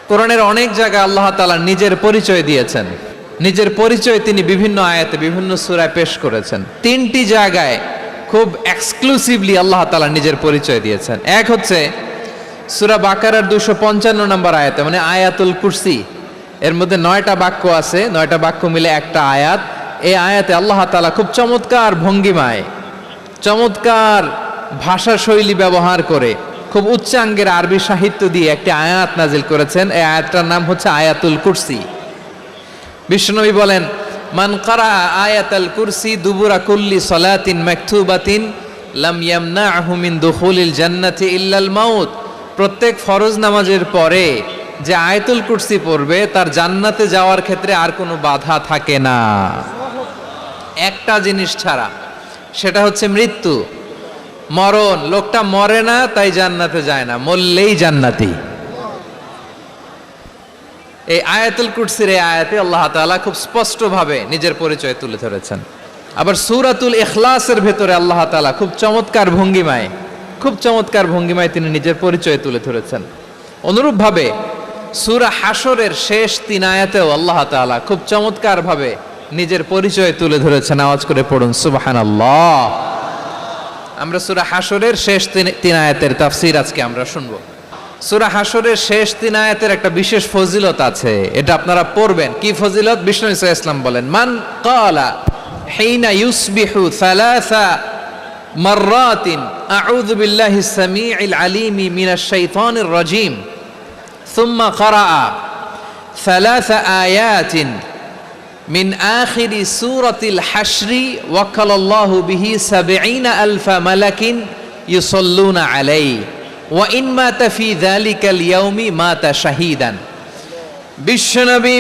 কোরআনের অনেক জায়গায় আল্লাহ তাআলা নিজের পরিচয় দিয়েছেন। নিজের পরিচয় তিনি বিভিন্ন আয়াতে বিভিন্ন সূরায় পেশ করেছেন। তিনটি জায়গায় খুব এক্সক্লুসিভলি আল্লাহ তাআলা নিজের পরিচয় দিয়েছেন। এক হচ্ছে সূরা বাকারার 255 নম্বর আয়াতে, মানে আয়াতুল কুরসি। এর মধ্যে 9টা বাক্য আছে, 9টা বাক্য মিলে একটা আয়াত। এই আয়াতে আল্লাহ তাআলা খুব চমৎকার ভঙ্গিমায়, চমৎকার ভাষা শৈলী ব্যবহার করে, খুব উচ্চাঙ্গের আরবি সাহিত্য দিয়ে একটি আয়াত নাজিল করেছেন। এই আয়াতটার নাম হচ্ছে আয়াতুল কুরসি। বিশ্বনবী বলেন, মান কারা আয়াতুল কুরসি দুবুরা কুল্লি সালাতিন মাকতুবাতিন লাম ইয়ামনাহু মিন দুখুলিল জান্নাতি ইল্লাল মাউত। প্রত্যেক ফরজ নামাজের পরে যে আয়াতুল কুরসি পড়বে তার জান্নাতে যাওয়ার ক্ষেত্রে আর কোনো বাধা থাকে না, একটা জিনিস ছাড়া, সেটা হচ্ছে মৃত্যু, মরণ। লোকটা মরে না তাই জান্নাতে যায় না, মরলেই জান্নাতি। এই আয়াতুল কুরসির এই আয়াতে আল্লাহ তাআলা খুব স্পষ্টভাবে নিজের পরিচয় তুলে ধরেছেন। আবার সূরাতুল ইখলাসের ভেতরে আল্লাহ তাআলা খুব চমৎকার ভঙ্গিমায় তিনি নিজের পরিচয় তুলে ধরেছেন। অনুরূপভাবে সূরা হাশরের শেষ 3 আয়াতেও আল্লাহ তাআলা খুব চমৎকারভাবে নিজের পরিচয় তুলে ধরেছেন। আওয়াজ করে পড়ুন সুবহানাল্লাহ। আমরা সূরা হাশরের শেষ 3 আয়াতের তাফসীর আজকে আমরা শুনবো। সূরা হাশরের শেষ 3 আয়াতের একটা বিশেষ ফজিলত আছে, এটা আপনারা পড়বেন। কি ফজিলত? বিষ্ণু ইসা ইসলাম বলেন, মান ক্বালা হিনা ইউসবিহু সালাসা মাররাতিন আউযু বিল্লাহিস সামিউল আলিমি মিনাশ শাইতানির রাজীম সুম্মা ক্বারাআ সালাসা আয়াতিন মিন আখিরি সূরাতিল হাশরি ওয়াক্কালাল্লাহু বিহি ৭০,০০০ মালাকিন ইউসাল্লুনা আলাইহি ওয়া ইন মাতা ফি যালিকাল ইয়াউমি মাতা শাহীদান। বিশ্বনবী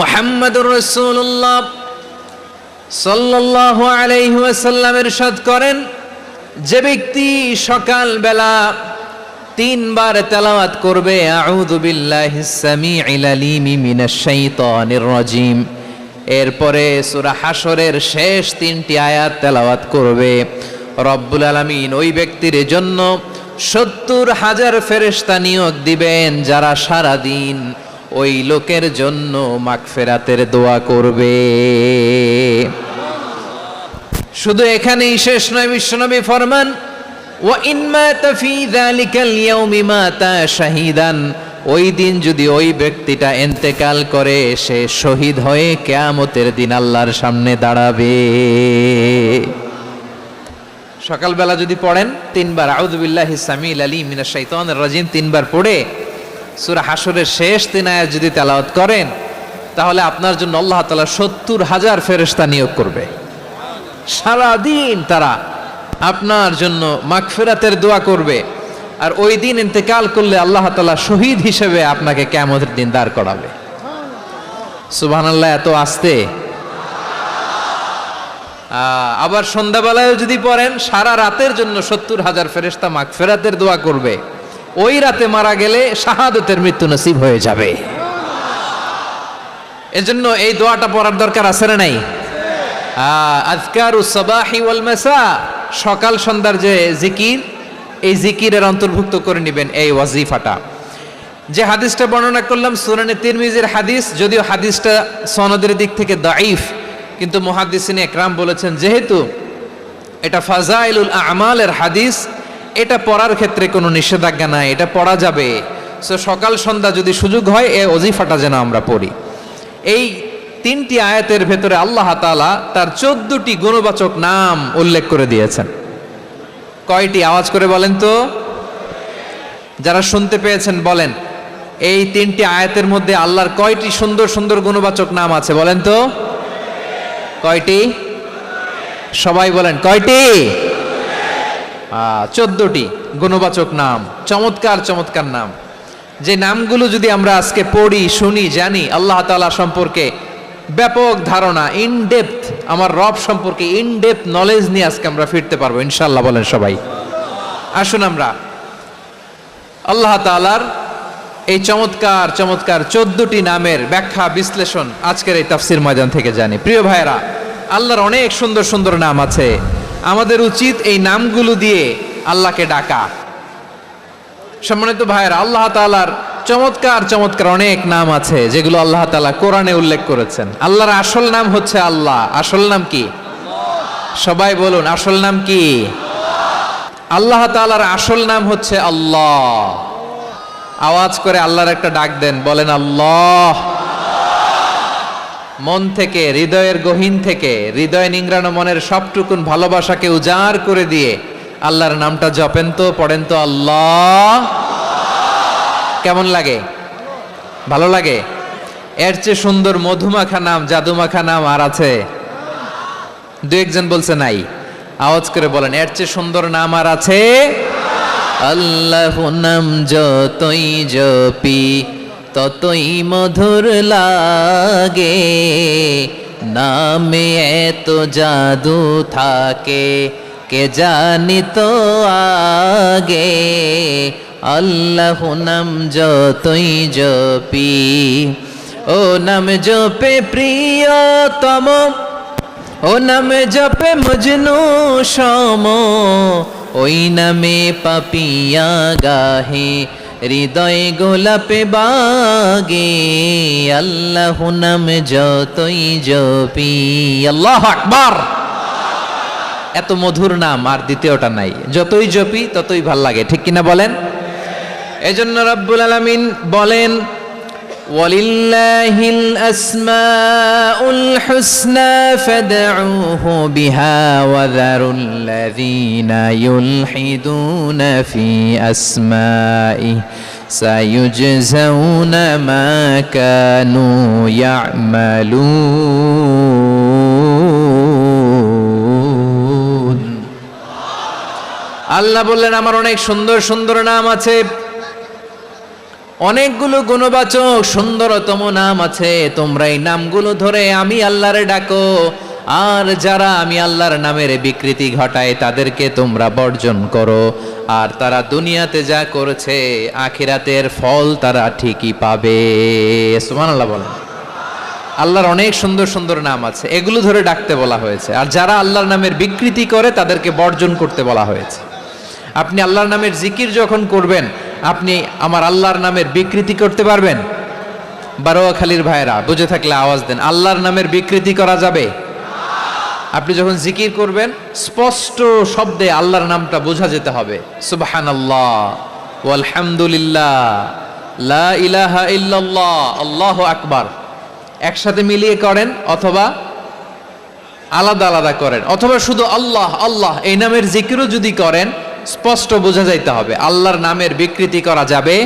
মুহাম্মদুর রাসূলুল্লাহ সাল্লাল্লাহু আলাইহি ওয়াসাল্লাম ইরশাদ করেন, যে ব্যক্তি সকালবেলা 3 বার তেলাওয়াত করবে আউযু বিল্লাহিস সামিউল আলিমি মিনাশ শাইতানির রাজীম, এরপরে সূরা হাশরের শেষ 3টি আয়াত তেলাওয়াত করবে, রব্বুল আলামিন ওই ব্যক্তির জন্য ৭০,০০০ ফেরেশতা নিয়োগ দিবেন যারা সারা দিন ওই লোকের জন্য মাগফিরাতের দোয়া করবে। শুধু এখানেই শেষ নয়, বিশ্বনবী ফরমান, ওয়া ইন মাতা ফি যালিকাল ইয়াউমি মাতা শাহীদান, ওই দিন যদি ওই ব্যক্তিটা ইন্তেকাল করে সে শহীদ হয়ে কিয়ামতের দিন আল্লাহর সামনে দাঁড়াবে। সকালবেলা যদি পড়েন 3 বার আউযু বিল্লাহিস সামিউল আলিম মিনাশ শাইতানির রাজীম 3 বার পড়ে সূরা হাশরের শেষ 3 আয়াত যদি তেলাওয়াত করেন, তাহলে আপনার জন্য আল্লাহ তাআলা ৭০,০০০ ফেরেশতা নিয়োগ করবে। সারা দিন তারা আপনার জন্য মাগফিরাতের দোয়া করবে। আর ওই দিন ইন্তেকাল করলে আল্লাহ তাআলা শহীদ হিসেবে আপনাকে কিয়ামতের দিন দাঁড় করাবে। সুবহানাল্লাহ। এত আস্তে। আবার সন্ধ্যাবেলায় যদি পড়েন, সারা রাতের জন্য ৭০,০০০ ফেরেশতা মাগফিরাতের দোয়া করবে। ওই রাতে মারা গেলে শাহাদাতের মৃত্যু নসিব হয়ে যাবে। এজন্য এই দোয়াটা পড়ার দরকার আছে না নাই? আযকারুস সাবাহি ওয়াল মাসা, সকাল সন্ধ্যার যে জিকির, এই জিকিরের অন্তর্ভুক্ত করে নেবেন এই ওয়াজিফাটা। যে হাদিসটা বর্ণনা করলাম সুনানে তিরমিজির হাদিস, যদিও হাদিসটা সনদের দিক থেকে দাঈফ, কিন্তু মুহাদ্দিসিনে একরাম বলেছেন যেহেতু এটা ফাজাইলুল আমালের হাদিস, এটা পড়ার ক্ষেত্রে কোনো নিষেধাজ্ঞা নাই, এটা পড়া যাবে। সো সকাল সন্ধ্যা যদি সুযোগ হয় এই ওয়াজিফাটা যেন আমরা পড়ি। এই 3টি আয়াতের ভেতরে আল্লাহ তাআলা তার 14টি গুণবাচক নাম উল্লেখ করে দিয়েছেন। কয়টি? আওয়াজ করে বলেন তো, যারা শুনতে পেয়েছেন বলেন, এই 3টি আয়াতের মধ্যে আল্লাহর কয়টি সুন্দর সুন্দর গুণবাচক নাম আছে বলেন তো? কয়টি? সবাই বলেন কয়টি? 14টি গুণবাচক নাম, চমৎকার চমৎকার নাম। যে নামগুলো যদি আমরা আজকে পড়ি, শুনি, জানি, আল্লাহ তাআলা সম্পর্কে ব্যাপক ধারণা, ইনডেপথ, আমার রব সম্পর্কে ইনডেপথ নলেজ নিয়ে আজকে আমরা ফিরতে পারবো ইনশাআল্লাহ। বলেন সবাই। আসুন আমরা আল্লাহ তাআলার এই চমৎকার চমৎকার 14টি নামের ব্যাখ্যা বিশ্লেষণ আজকের এই তাফসীর ময়দান থেকে জানি। প্রিয় ভাইরা, আল্লাহর অনেক সুন্দর সুন্দর নাম আছে। আমাদের উচিত এই নামগুলো দিয়ে আল্লাহকে ডাকা। সম্মানিত ভাইরা, আল্লাহ তাআলার চমৎকার চমৎকার অনেক নাম আছে যেগুলো আল্লাহ তাআলা কোরআনে উল্লেখ করেছেন। আল্লাহর আসল নাম হচ্ছে আল্লাহ। আসল নাম কি? সবাই বলুন, আসল নাম কি? আল্লাহ তাআলার আসল নাম হচ্ছে আল্লাহ। আওয়াজ করে আল্লাহর একটা ডাক দেন, বলেন আল্লাহ। মন থেকে, হৃদয়ের গহীন থেকে, হৃদয় নিংড়ানো মনের সবটুকুন ভালোবাসাকে উজাড় করে দিয়ে আল্লাহর নামটা জপেন তো, পড়েন তো আল্লাহ। কেমন লাগে? ভালো লাগে? এর চেয়ে সুন্দর মধুমাখা নাম, জাদুমাখা নাম আর আছে? দু একজন বলছে নাই। আওয়াজ করে বলেন, এর চেয়ে সুন্দর নাম আর আছে? আল্লাহ নাম যতই জপি ততই মধুর লাগে, নামে এত জাদু থাকে কে জানি তো আগে। আল্লাহ নাম যতই জপি, ও নাম জপে প্রিয়তম, ও নামে জপে মজনু সম, ওই নামে পাপিয়া গাহে হৃদয় গোলাপে বাগে। আল্লাহ নাম যতই জপি, আল্লাহু আকবার। এত মধুর নাম আর দ্বিতীয়টা নাই। যতই জপি ততই ভাল লাগে, ঠিক কিনা বলেন? এজন্য রব্বুল আলামিন বলেন, ওয়ালিল্লাহিল আসমাউল হুসনা ফাদউহু বিহা ওয়া যারুল্লাযীনা ইউলহিদুনা ফি আসমাইহি সায়ুজজাউনা মা কানু ইয়া'মালুন। আল্লাহ বললেন, আমার অনেক সুন্দর সুন্দর নাম আছে, অনেকগুলো গুণবাচক সুন্দরতম নাম আছে। তোমরা এই নামগুলো ধরে আমি আল্লাহরে ডাকো, আর যারা আমি আল্লাহর নামের বিকৃতি ঘটায় তাদেরকে তোমরা বর্জন করো। আর তারা দুনিয়াতে যা করেছে আখিরাতের ফল তারা ঠিকই পাবে। সুবহানাল্লাহ বলেন। আল্লাহর অনেক সুন্দর সুন্দর নাম আছে, এগুলো ধরে ডাকতে বলা হয়েছে। আর যারা আল্লাহর নামের বিকৃতি করে তাদেরকে বর্জন করতে বলা হয়েছে। আপনি আল্লাহর নামের জিকির যখন করবেন, আপনি আমার আল্লাহর নামের বিকৃতি করতে পারবেন? বারোয়াখালীর ভাইরা বুঝে থাকলে আওয়াজ দেন, আল্লাহর নামের বিকৃতি করা যাবে? আপনি যখন জিকির করবেন স্পষ্ট শব্দে আল্লাহর নামটা বোঝা যেতে হবে। সুবহানাল্লাহ, ওয়ালহামদুলিল্লাহ, লা ইলাহা ইল্লাল্লাহ, আল্লাহু আকবার। একসাথে মিলিয়ে করেন অথবা আলাদা আলাদা করেন, অথবা শুধু আল্লাহ আল্লাহ এই নামের জিকিরও যদি করেন স্পষ্ট বোঝা যাইতে হবে। আল্লাহর নামের বিকৃতি করা যাবে,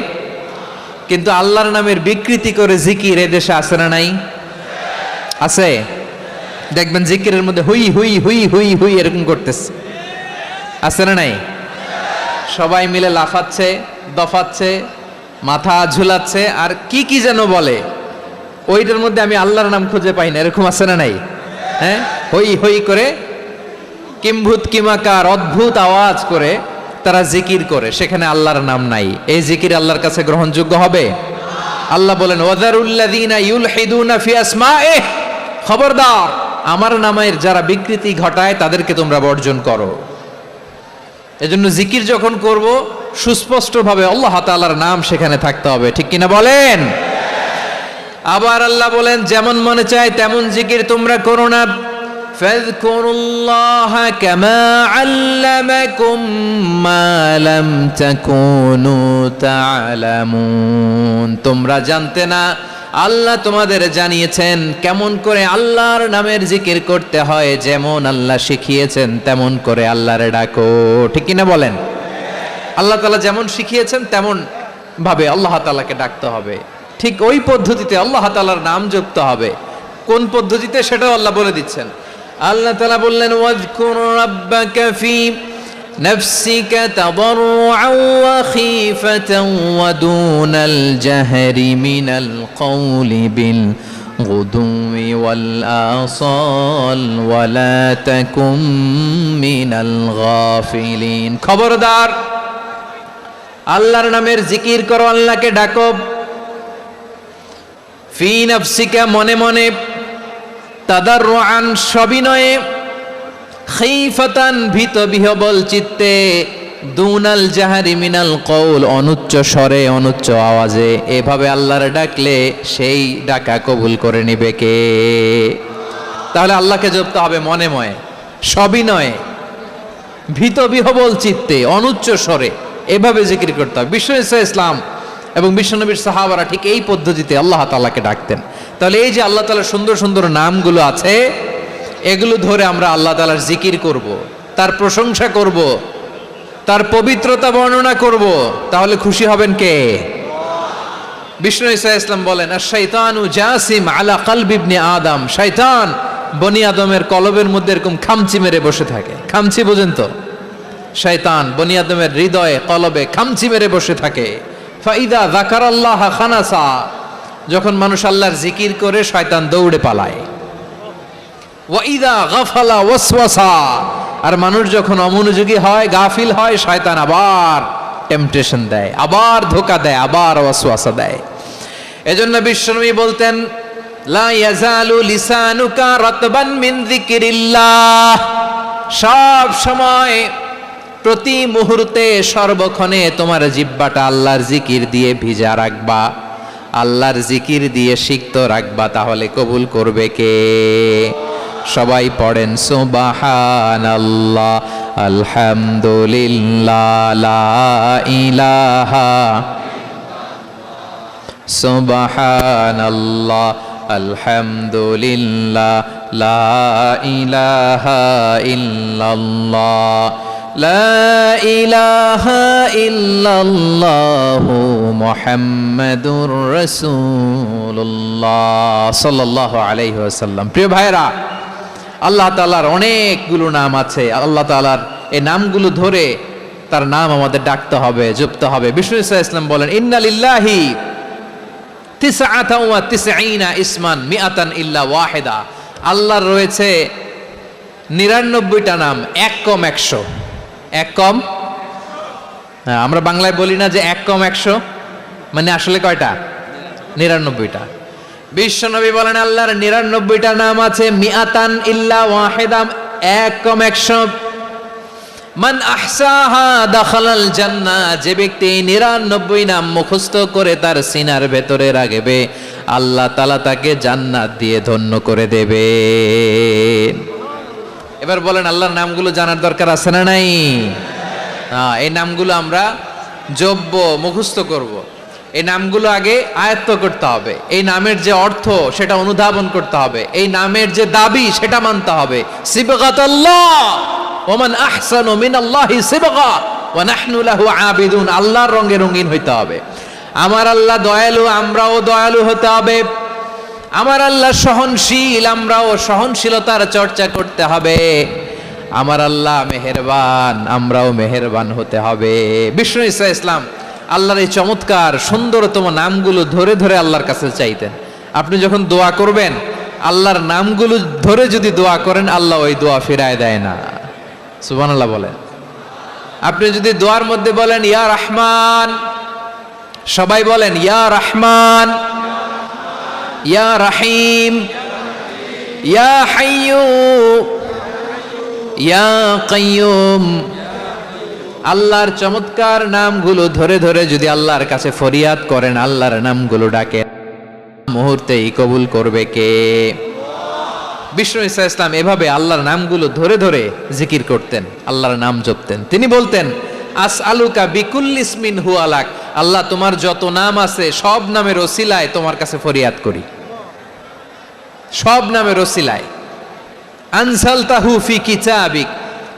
কিন্তু আল্লাহর নামের বিকৃতি করে জিকির এদেশে আছে না নাই? আছে। দেখবেন জিকিরের মধ্যে হুই হুই হুই হুই হুই এরকম করতেছে, আছে না নাই? সবাই মিলে লাফাচ্ছে, দফাচ্ছে, মাথা ঝুলাচ্ছে, আর কি কি যেন বলে, ওইটার মধ্যে আমি আল্লাহর নাম খুঁজে পাই না, এরকম আছে না নাই? হ্যাঁ, হই হই করে কিম্ভূত কিমাকার অদ্ভুত আওয়াজ করে তারা জিকির করে, সেখানে আল্লাহর নাম নাই। এই জিকির আল্লাহর কাছে গ্রহণযোগ্য হবে? আল্লাহ বলেন, ওয়াযারুল্লাযীনা ইউলহিদুনা ফি আসমাইহি, খবরদার আমার নামের যারা বিকৃতি ঘটায় তাদেরকে তোমরা বর্জন করো। এজন্য জিকির যখন করব সুস্পষ্টভাবে আল্লাহ তাআলার নাম সেখানে থাকতে হবে, ঠিক কিনা বলেন? আবার আল্লাহ বলেন, যেমন মনে চায় তেমন জিকির তোমরা করো না। ফাযকুরুল্লাহা কামা আল্লামাকুম মা লাম তাকুনু তা'লামুন। তোমরা জানতে না, আল্লাহ তোমাদের জানিয়েছেন কেমন করে আল্লাহর নামের জিকির করতে হয়। যেমন আল্লাহ শিখিয়েছেন তেমন করে আল্লাহরে ডাকো, ঠিক কিনা বলেন? আল্লাহ তাআলা যেমন শিখিয়েছেন তেমন ভাবে আল্লাহ তাআলাকে ডাকতে হবে, ঠিক ওই পদ্ধতিতে আল্লাহ তাআলার নাম জপতে হবে। কোন পদ্ধতিতে সেটাও আল্লাহ বলে দিচ্ছেন। আল্লাহ তাআলা বললেন, ওয়াযকুর রাব্বাকা ফি নাফসিকা তাদাররুআন ওয়া খীফাতান ওয়া দুনাল জাহরি মিনাল কওলি বিল গুদুই ওয়াল আসাল ওয়া লা তাকুম মিনাল গাফিলিন। খবরদার আল্লাহর নামের জিকির করো, আল্লাহকে ডাকো। ফি নাফসিকা মনে মনে, তাদাররুআন সবিনয়ে, খীফাতান ভীত বিহবল চিত্তে, দুনাল জাহারি মিনাল কওল, অনুচ্চ স্বরে অনুচ্চ আওয়াজে এভাবে আল্লাহর ডাকলে সেই ডাকা কবুল করে নিবে কে? তাহলে আল্লাহকে জপতে হবে মনে মনে, সবিনয়ে, ভীত বিহবল চিত্তে, অনুচ্চ স্বরে এভাবে জিকির করতে হবে। বিশ্ব ইসলাম এবং বিশ্বনবীর সাহাবারা ঠিক এই পদ্ধতিতে আল্লাহ তাআলাকে ডাকতেন। তাহলে এই যে আল্লাহ তাআলার সুন্দর সুন্দর নামগুলো আছে, এগুলো ধরে আমরা আল্লাহ তাআলার জিকির করব, তার প্রশংসা করব, তার পবিত্রতা বর্ণনা করব, তাহলে খুশি হবেন কে? বিষ্ণু ঈসা ইসলাম বলেন, আশ-শাইতানু জাসিম আলা কলবি ইবনে আদম, শয়তান বনি আদমের কলবের মধ্যে এরকম খামচি মেরে বসে থাকে। খামচি বুঝেন তো? শয়তান বনি আদমের হৃদয়ে কলবে খামচি মেরে বসে থাকে। ফাইদা যাকারাল্লাহ খানাসা, যখন মানুষ আল্লাহর জিকির করে শয়তান দৌড়ে পালায়। ওয়াইদা গাফালা ওয়াসওয়াসা, আর মানুষ যখন অমনোযোগী হয়, গাফিল হয়, শয়তান আবার টেম্পটেশন দেয়, আবার ধোঁকা দেয়, আবার ওয়াসওয়াসা দেয়। এজন্য বিশ্বনবী বলতেন, লা ইয়াজালু লিসানুকা রাতবান মিন যিকরিল্লাহ, সব সময় প্রতি মুহূর্তে সর্বক্ষণে তোমার জিহ্বাটা আল্লাহর জিকির দিয়ে ভিজা রাখবা, আল্লাহর জিকির দিয়ে সিক্ত রাখবা, তাহলে কবুল করবে কে? সবাই পড়েন সুবহানাল্লাহ, আলহামদুলিল্লাহ, লা ইলাহা, সুবহানাল্লাহ, আলহামদুলিল্লাহ, লা ইলাহা ইল্লাল্লাহ, লা ইলাহা ইল্লাল্লাহু মুহাম্মাদুর রাসূলুল্লাহ সাল্লাল্লাহু আলাইহি ওয়াসাল্লাম। প্রিয় ভাইরা, আল্লাহ তাআলার অনেকগুলো নাম আছে। আল্লাহ তাআলার এই নামগুলো ধরে তার নাম আমাদের ডাকতে হবে, জপতে হবে। বিষ্ণু ইসলাম বলেন, ইন্না লিল্লাহি তিসআতান ওয়া তিসঈনা ইসমান মিআতান ইল্লা ওয়াহিদা, আল্লাহর রয়েছে 99টা নাম, এক কম 100। এক কম, আমরা বাংলায় বলি না যে এক কম 100, মানে আসলে কয়টা? 99টা। বিশ্বনবী বলেন আল্লাহর 99টা নাম আছে, মিআতান ইল্লা ওয়াহিদা, এক কম 100। মান আহসাহা দাখালাল জান্নাহ, যে ব্যক্তি 99 নাম মুখস্থ করে তার সিনার ভেতরে রাখবে, আল্লাহ তাআলা তাকে জান্নাত দিয়ে ধন্য করে দেবে। এবার বলেন, আল্লাহর নামগুলো জানার দরকার আছে না নাই? এই নামগুলো আমরা জপব, মুখস্থ করব। এই নামগুলো আগে আয়ত্ত করতে হবে। এই নামের যে অর্থ সেটা অনুধাবন করতে হবে। এই নামের যে দাবি সেটা মানতে হবে। সিবগাতাল্লাহ ওয়া মান আহসানু মিনাল্লাহি সিবগা ওয়া নাহনু লাহু আবিদুন, আল্লাহর রঙে রঙিন হইতে হবে। আমার আল্লাহ দয়ালু, আমরাও দয়ালু হতে হবে। আমার আল্লাহ সহনশীল, আমরাও সহনশীলতার চর্চা করতে হবে। আমার আল্লাহ মেহেরবান, আমরাও মেহেরবান হতে হবে। বিষ্ণু ঈসা ইসলাম আল্লাহর এই চমৎকার সুন্দরতম নামগুলো ধরে ধরে আল্লাহর কাছে চাইতেন। আপনি যখন দোয়া করবেন, আল্লাহর নামগুলো ধরে যদি দোয়া করেন, আল্লাহ ওই দোয়া ফিরায় দেয় না। সুবহানাল্লাহ বলেন। আপনি যদি দোয়ার মধ্যে বলেন ইয়া রহমান, সবাই বলেন ইয়া রহমান, ইয়া রহিম, ইয়া হাইয়্যু, ইয়া কাইয়্যুম, আল্লাহর চমৎকার নামগুলো ধরে ধরে যদি আল্লাহর কাছে ফরিয়াদ করেন, আল্লাহর নামগুলো ডাকে, মুহূর্তেই কবুল করবে কে? বিষ্ণু ঈসা ইসলাম এভাবে আল্লাহর নামগুলো ধরে ধরে জিকির করতেন, আল্লাহর নাম জপতেন। তিনি বলতেন, আসআলুকা বিকুল্লি ইসমিন হুয়া লাক, আল্লাহ তোমার যত নাম আছে সব নামের ওসিলায় তোমার কাছে ফরিয়াদ করি, সব নামের ওসিলায়। আনসালতাহু ফি কিতাবিক,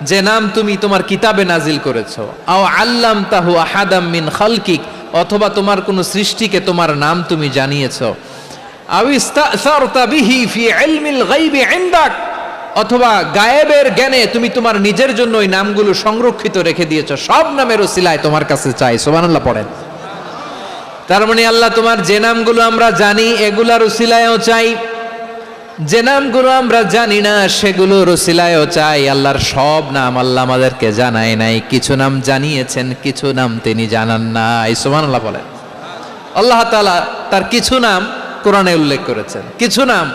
যে নাম তুমি তোমার কিতাবে নাজিল করেছো। আও আল্লামতাহু আহাদাম মিন খালকিক, অথবা তোমার কোন সৃষ্টিকে তোমার নাম তুমি জানিয়েছো। আও ইস্তাসারতা বিহি ফি ইলমিল গায়বি ইনদাক, অথবা গায়েবের জ্ঞানে তুমি তোমার নিজের জন্য ওই নামগুলো সংরক্ষিত রেখে দিয়েছো। সব নামের ওসিলায় তোমার কাছে চাই। সুবহানাল্লাহ পড়েন। তার মানে আল্লাহ তোমার যে নামগুলো আমরা জানি এগুলার ওসিলায়ও চাই, যে নামগুলো আমরা জানি না সেগুলোর ওসিলায়ও চাই। আল্লাহর সব নাম আল্লাহ আমাদেরকে জানায় নাই, কিছু নাম জানিয়েছেন, কিছু নাম তিনি জানান নাই। সুবহানাল্লাহ বলেন। আল্লাহ তাআলা তার কিছু নাম কোরআনে উল্লেখ করেছেন, কিছু নাম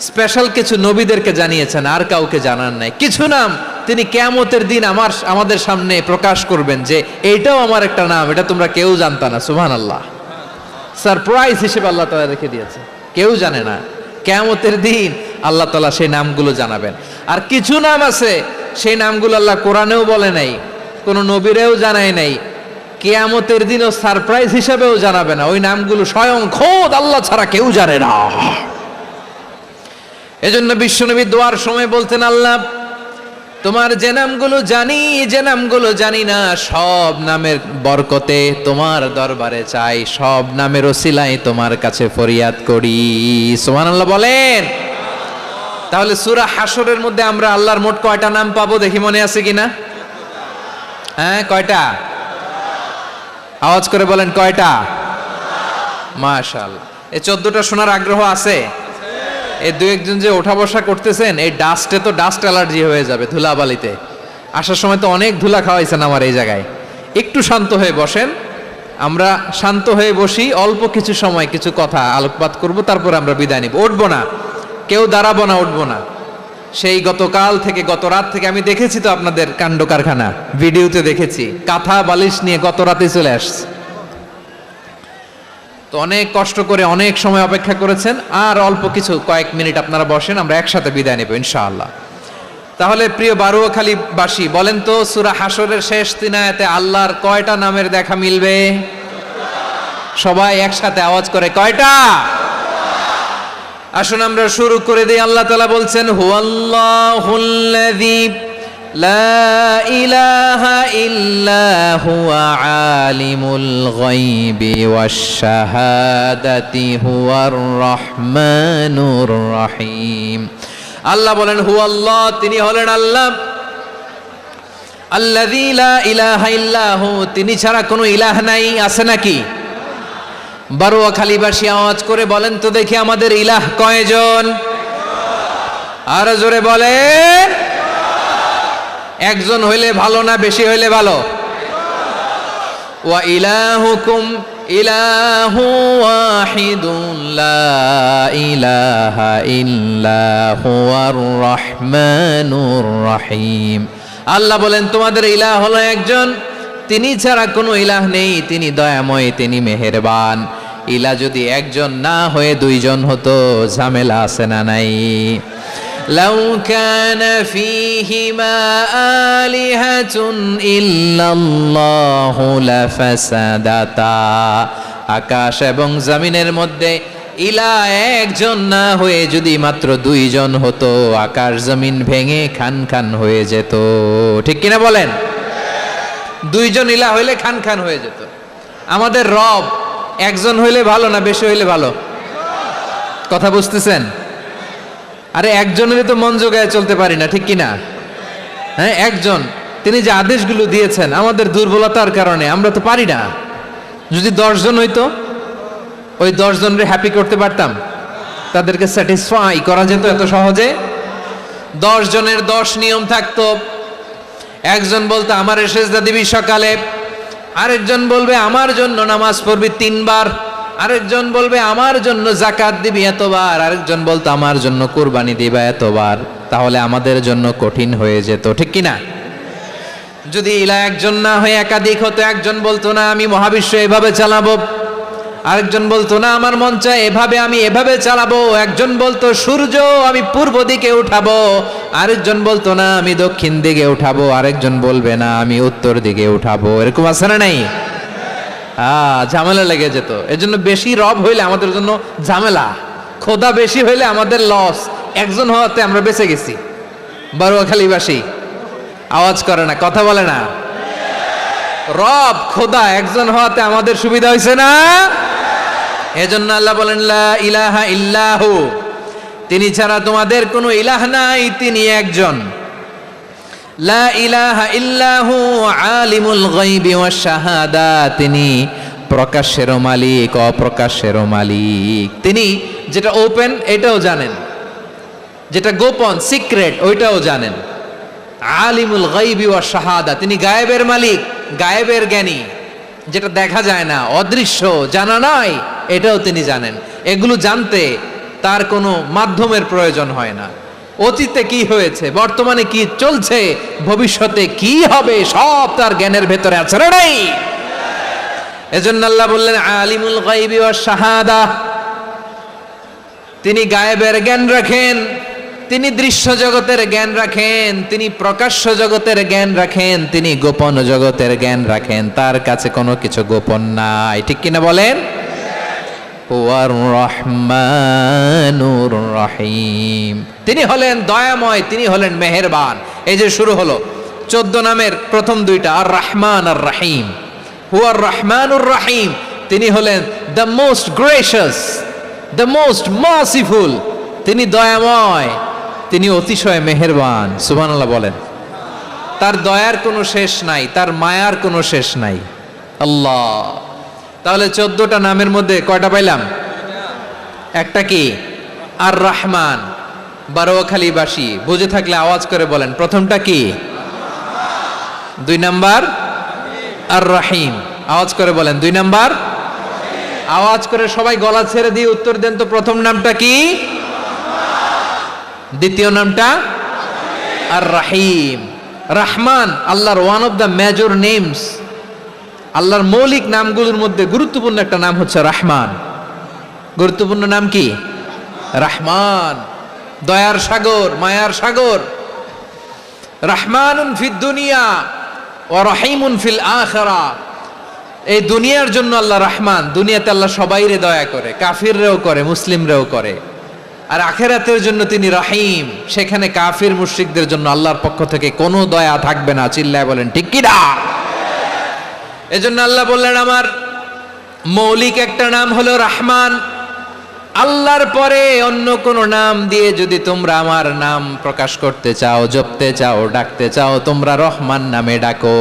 স্পেশাল কিছু নবীদেরকে জানিয়েছেন, আর কাউকে জানান নাই। কিছু নাম তিনি কিয়ামতের দিন আমাদের সামনে প্রকাশ করবেন যে এইটাও আমার একটা নাম, এটা তোমরা কেউ জানতা না। সুবহানাল্লাহ, সারপ্রাইজ হিসেবে আল্লাহ তাআলা রেখে দিয়েছে, কেউ জানে না। কিয়ামতের দিন আল্লাহ তাআলা সেই নামগুলো জানাবেন। আর কিছু নাম আছে সেই নামগুলো আল্লাহ কোরআনেও বলে নাই, কোনো নবীরেও জানায় নাই, কিয়ামতের দিনও সারপ্রাইজ হিসেবেও জানাবে না। ওই নামগুলো স্বয়ং খোদ আল্লাহ ছাড়া কেউ জানে না। এজন্য বিশ্বনবী দোয়ার সময় বলতেন, আল্লাহ তোমার যে নামগুলো জানি, যে নামগুলো জানি না, সব নামের বরকতে তোমার দরবারে চাই, সব নামের ওসিলায় তোমার কাছে ফরিয়াদ করি। সুবহানাল্লাহ বলেন। তাহলে সূরা হাশরের মধ্যে আমরা আল্লাহর মোট কয়টা নাম পাবো দেখি, মনে আছে কিনা? হ্যাঁ, কয়টা? আওয়াজ করে বলেন, কয়টা? মাশাআল্লাহ। এই 14টা শোনার আগ্রহ আছে? এই দু একজন যে ওঠা বসা করতেছেন, এই ডাস্টে তো ডাস্ট অ্যালার্জি হয়ে যাবে, ধুলাবালিতে আসার সময় তো অনেক ধুলা খাওয়াইছেন আমার এই জায়গায়। একটু শান্ত হয়ে বসেন, আমরা শান্ত হয়ে বসি, অল্প কিছু সময় কিছু কথা আলোকপাত করব, তারপর আমরা বিদায় নিব। উঠবো না, কেউ দাঁড়াবো না, উঠবো না। সেই গতকাল থেকে, গত রাত থেকে আমি দেখেছি তো আপনাদের কাণ্ড কারখানা, ভিডিওতে দেখেছি, কাঁথা বালিশ নিয়ে গত রাতে চলে আসছে। তো অনেক কষ্ট করে অনেক সময় অপেক্ষা করেছেন, আর অল্প কিছু কয়েক মিনিট আপনারা বসেন, আমরা একসাথে বিদায় নেব ইনশাআল্লাহ। তাহলে প্রিয় বারুয়াখালীবাসী, বলেন তো সূরা হাশরের শেষ 3 আয়াতে আল্লাহর কয়টা নামের দেখা মিলবে? সবাই একসাথে আওয়াজ করে, কয়টা? আসুন আমরা শুরু করে দিই। আল্লাহ তাআলা বলছেন, হুয়াল্লাহুল্লাযী লা ইলাহা ইল্লা হুয়া আলিমুল গায়বি ওয়াশ শাহাদাতি হুয়ার রহমানুর রহিম। আল্লাহ বলেন, হুয়াল্লাহ, তিনি হলেন আল্লাহ, আল্লাযী লা ইলাহা ইল্লা হু, তিনি ছাড়া কোনো ইলাহ নাই। আছে নাকি? বারুয়াখালীবাসী আওয়াজ করে বলেন তো দেখি, আমাদের ইলাহ কয়জন? আর জোরে বলেন। একজন হইলে ভালো না বেশি হইলে ভালো? ওয়া ইলাহুকুম ইলাহু ওয়াহিদুন লা ইলাহা ইল্লা হুয়ার রহমানুর রহিম। আল্লাহ বলেন, তোমাদের ইলাহ হলো একজন, তিনি ছাড়া কোনো ইলাহ নেই, তিনি দয়াময়, তিনি মেহেরবান। ইলাহ যদি একজন না হয়ে দুইজন হতো, ঝামেলা আছে না নাই? লাউ কানা ফীহিমা আলিহাতুন ইল্লাল্লাহু লাফাসাদাতা। আকাশ এবং জমিনের মধ্যে ইলাহ একজন না হয়ে যদি মাত্র দুইজন হতো, আকাশ জমিন ভেঙে খান খান হয়ে যেত। ঠিক কিনা বলেন? দুইজন ইলাহ হইলে খান খান হয়ে যেত। আমাদের রব একজন হইলে ভালো না বেশি হইলে ভালো? কথা বুঝতেছেন? আরে একজনের তো মন জোগায় চলতে পারি না, ঠিক কিনা? হ্যাঁ, একজন, তিনি যে আদেশগুলো দিয়েছেন আমাদের দুর্বলতার কারণে আমরা তো পারি না। যদি 10 জন হইতো, ওই 10 জনরে হ্যাপি করতে পারতাম, তাদেরকে স্যাটিসফাই করা যেত এত সহজে। 10 জনের 10 নিয়ম থাকতো। একজন বলতো আমার সেজদা দিবি সকালে, আরেকজন বলবে আমার জন্য নামাজ পড়বি 3 বার, আরেকজন বলবে আমার জন্য যাকাত দিবি এতবার, আরেকজন বলতো আমার জন্য কুরবানি দিবা এতবার। তাহলে আমাদের জন্য কঠিন হয়ে যেত, ঠিক কিনা? যদি ইলাহ একজন না হয়ে একাধিক হতো, একজন বলতো না আমি মহাবিশ্ব এভাবে চালাবো, আরেকজন বলতো না আমার মন চায় এভাবে, আমি এভাবে চালাবো, একজন বলতো সূর্য আমি পূর্ব দিকে উঠাবো, আরেকজন বলতো না আমি দক্ষিণ দিকে উঠাবো, আরেকজন বলবে না আমি উত্তর দিকে উঠাবো। এরকম আছে না নাই? ঝামেলা লেগে যেত। এজন্য বেশি রব হইলে আমাদের জন্য ঝামেলা, খোদা বেশি হইলে আমাদের লস। একজন হওয়াতে আমরা বেঁচে গেছি। বারুয়াখালীবাসী আওয়াজ করে না, কথা বলে না। রব খোদা একজন হওয়াতে আমাদের সুবিধা হয়েছে না? এজন্য আল্লাহ বলেন, লা ইলাহা ইল্লাহু, তিনি ছাড়া তোমাদের কোনো ইলাহ নাই, তিনি একজন। লা ইলাহা ইল্লাহু আলিমুল গায়বি ওয়াশ শাহাদা, তিনি প্রকাশেরও মালিক অপ্রকাশেরও মালিক। তিনি যেটা ওপেন এটাও জানেন, যেটা গোপন সিক্রেট ওইটাও জানেন। আলিমুল গায়বি ওয়াশ শাহাদা, তিনি গায়েবের মালিক, গায়েবের জ্ঞানী, যেটা দেখা যায় না, অদৃশ্য, জানা নাই, এটাও তিনি জানেন। এগুলো জানতে তার কোনো মাধ্যমের প্রয়োজন হয় না। অতীতে কি হয়েছে, বর্তমানে কি চলছে, ভবিষ্যতে কি হবে, সব তার জ্ঞানের ভেতরে আছে না নাই? এজন্য আল্লাহ বললেন আলিমুল গায়বি ওয়াশ শাহাদা, তিনি গায়েবের জ্ঞান রাখেন, তিনি দৃশ্য জগতের জ্ঞান রাখেন, তিনি প্রকাশ্য জগতের জ্ঞান রাখেন, তিনি গোপন জগতের জ্ঞান রাখেন। তার কাছে কোনো কিছু গোপন নাই, ঠিক কিনা বলেন? হুয়ার রহমানুর রহিম, তিনি হলেন দয়াময়, তিনি হলেন মেহেরবান। এই যে শুরু হলো 14 নামের প্রথম দুইটা, আর রহমান আর রহিম। হুয়ার রহমানুর রহিম, তিনি হলেন the most gracious, the most merciful, তিনি দয়াময়, তিনি অতিশয় মেহেরবান। সুবহানাল্লাহ বলেন। তার দয়ার কোনো শেষ নাই, তার মায়ার কোনো শেষ নাই। আল্লাহ, তাহলে 14টা নামের মধ্যে কয়টা পাইলাম? একটা কি? আর রহমান। বারোয়াখালীবাসী বুঝে থাকলে আওয়াজ করে বলেন, প্রথমটা কি? 2 নাম্বার আর রহিম। আওয়াজ করে বলেন 2 নাম্বার। আওয়াজ করে সবাই গলা ছেড়ে দিয়ে উত্তর দেন তো, প্রথম নামটা কি? দ্বিতীয় নামটা? আর রহিম। রহমান আল্লাহর one of the major names, আল্লাহর মৌলিক নামগুলোর মধ্যে গুরুত্বপূর্ণ একটা নাম হচ্ছে রহমান। গুরুত্বপূর্ণ নাম কি? রহমান, দয়ার সাগর, মায়ার সাগর। রহমানুন ফিদ দুনিয়া ওয়া রহিমুন ফিল আখিরা। এই দুনিয়ার জন্য আল্লাহ রহমান, দুনিয়াতে আল্লাহ সবাইরে দয়া করে, কাফিররেও করে, মুসলিমরেও করে। আর আখিরাতের জন্য তিনি রহিম, সেখানে কাফির মুশরিকদের জন্য আল্লাহর পক্ষ থেকে কোনো দয়া থাকবে না। চিল্লায় বলেন ঠিক কি না? এজন্য আল্লাহ বললেন আমার মৌলিক একটা নাম হলো রহমান। আল্লাহর পরে অন্য কোন নাম দিয়ে যদি তোমরা আমার নাম প্রকাশ করতে চাও, জপতে চাও, ডাকতে চাও, তোমরা রহমান নামে ডাকো।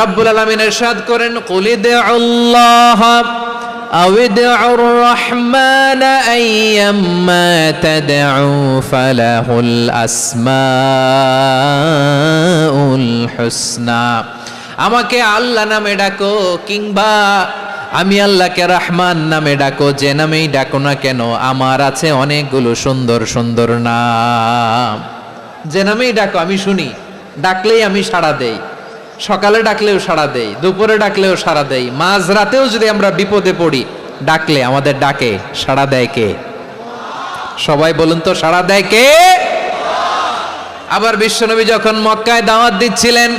রব্বুল আলামিন ইরশাদ করেন, কুলিদুল্লাহ আউদুর রহমান আইয়াম্মা তাদউ ফালাহুল আসমাউল হুসনা। আমাকে আল্লাহ নামে ডাকো, কিংবা আমি আল্লাহকে রহমান নামে ডাকো, যে নামেই ডাকো না কেন আমার আছে অনেকগুলো সুন্দর সুন্দর নাম। যে নামেই ডাকো আমি শুনি, ডাকলেই আমি সাড়া দেই। সকালে ডাকলেও সাড়া দেই, দুপুরে ডাকলেও সাড়া দেই, মাঝরাতেও যদি আমরা বিপদে পড়ি ডাকলে আমাদের ডাকে সাড়া দেয় কে? সবাই বলুন তো, সাড়া দেয় কে? আবার বিশ্বনবী যখন মক্কায় দাওয়াত দিচ্ছিলেন,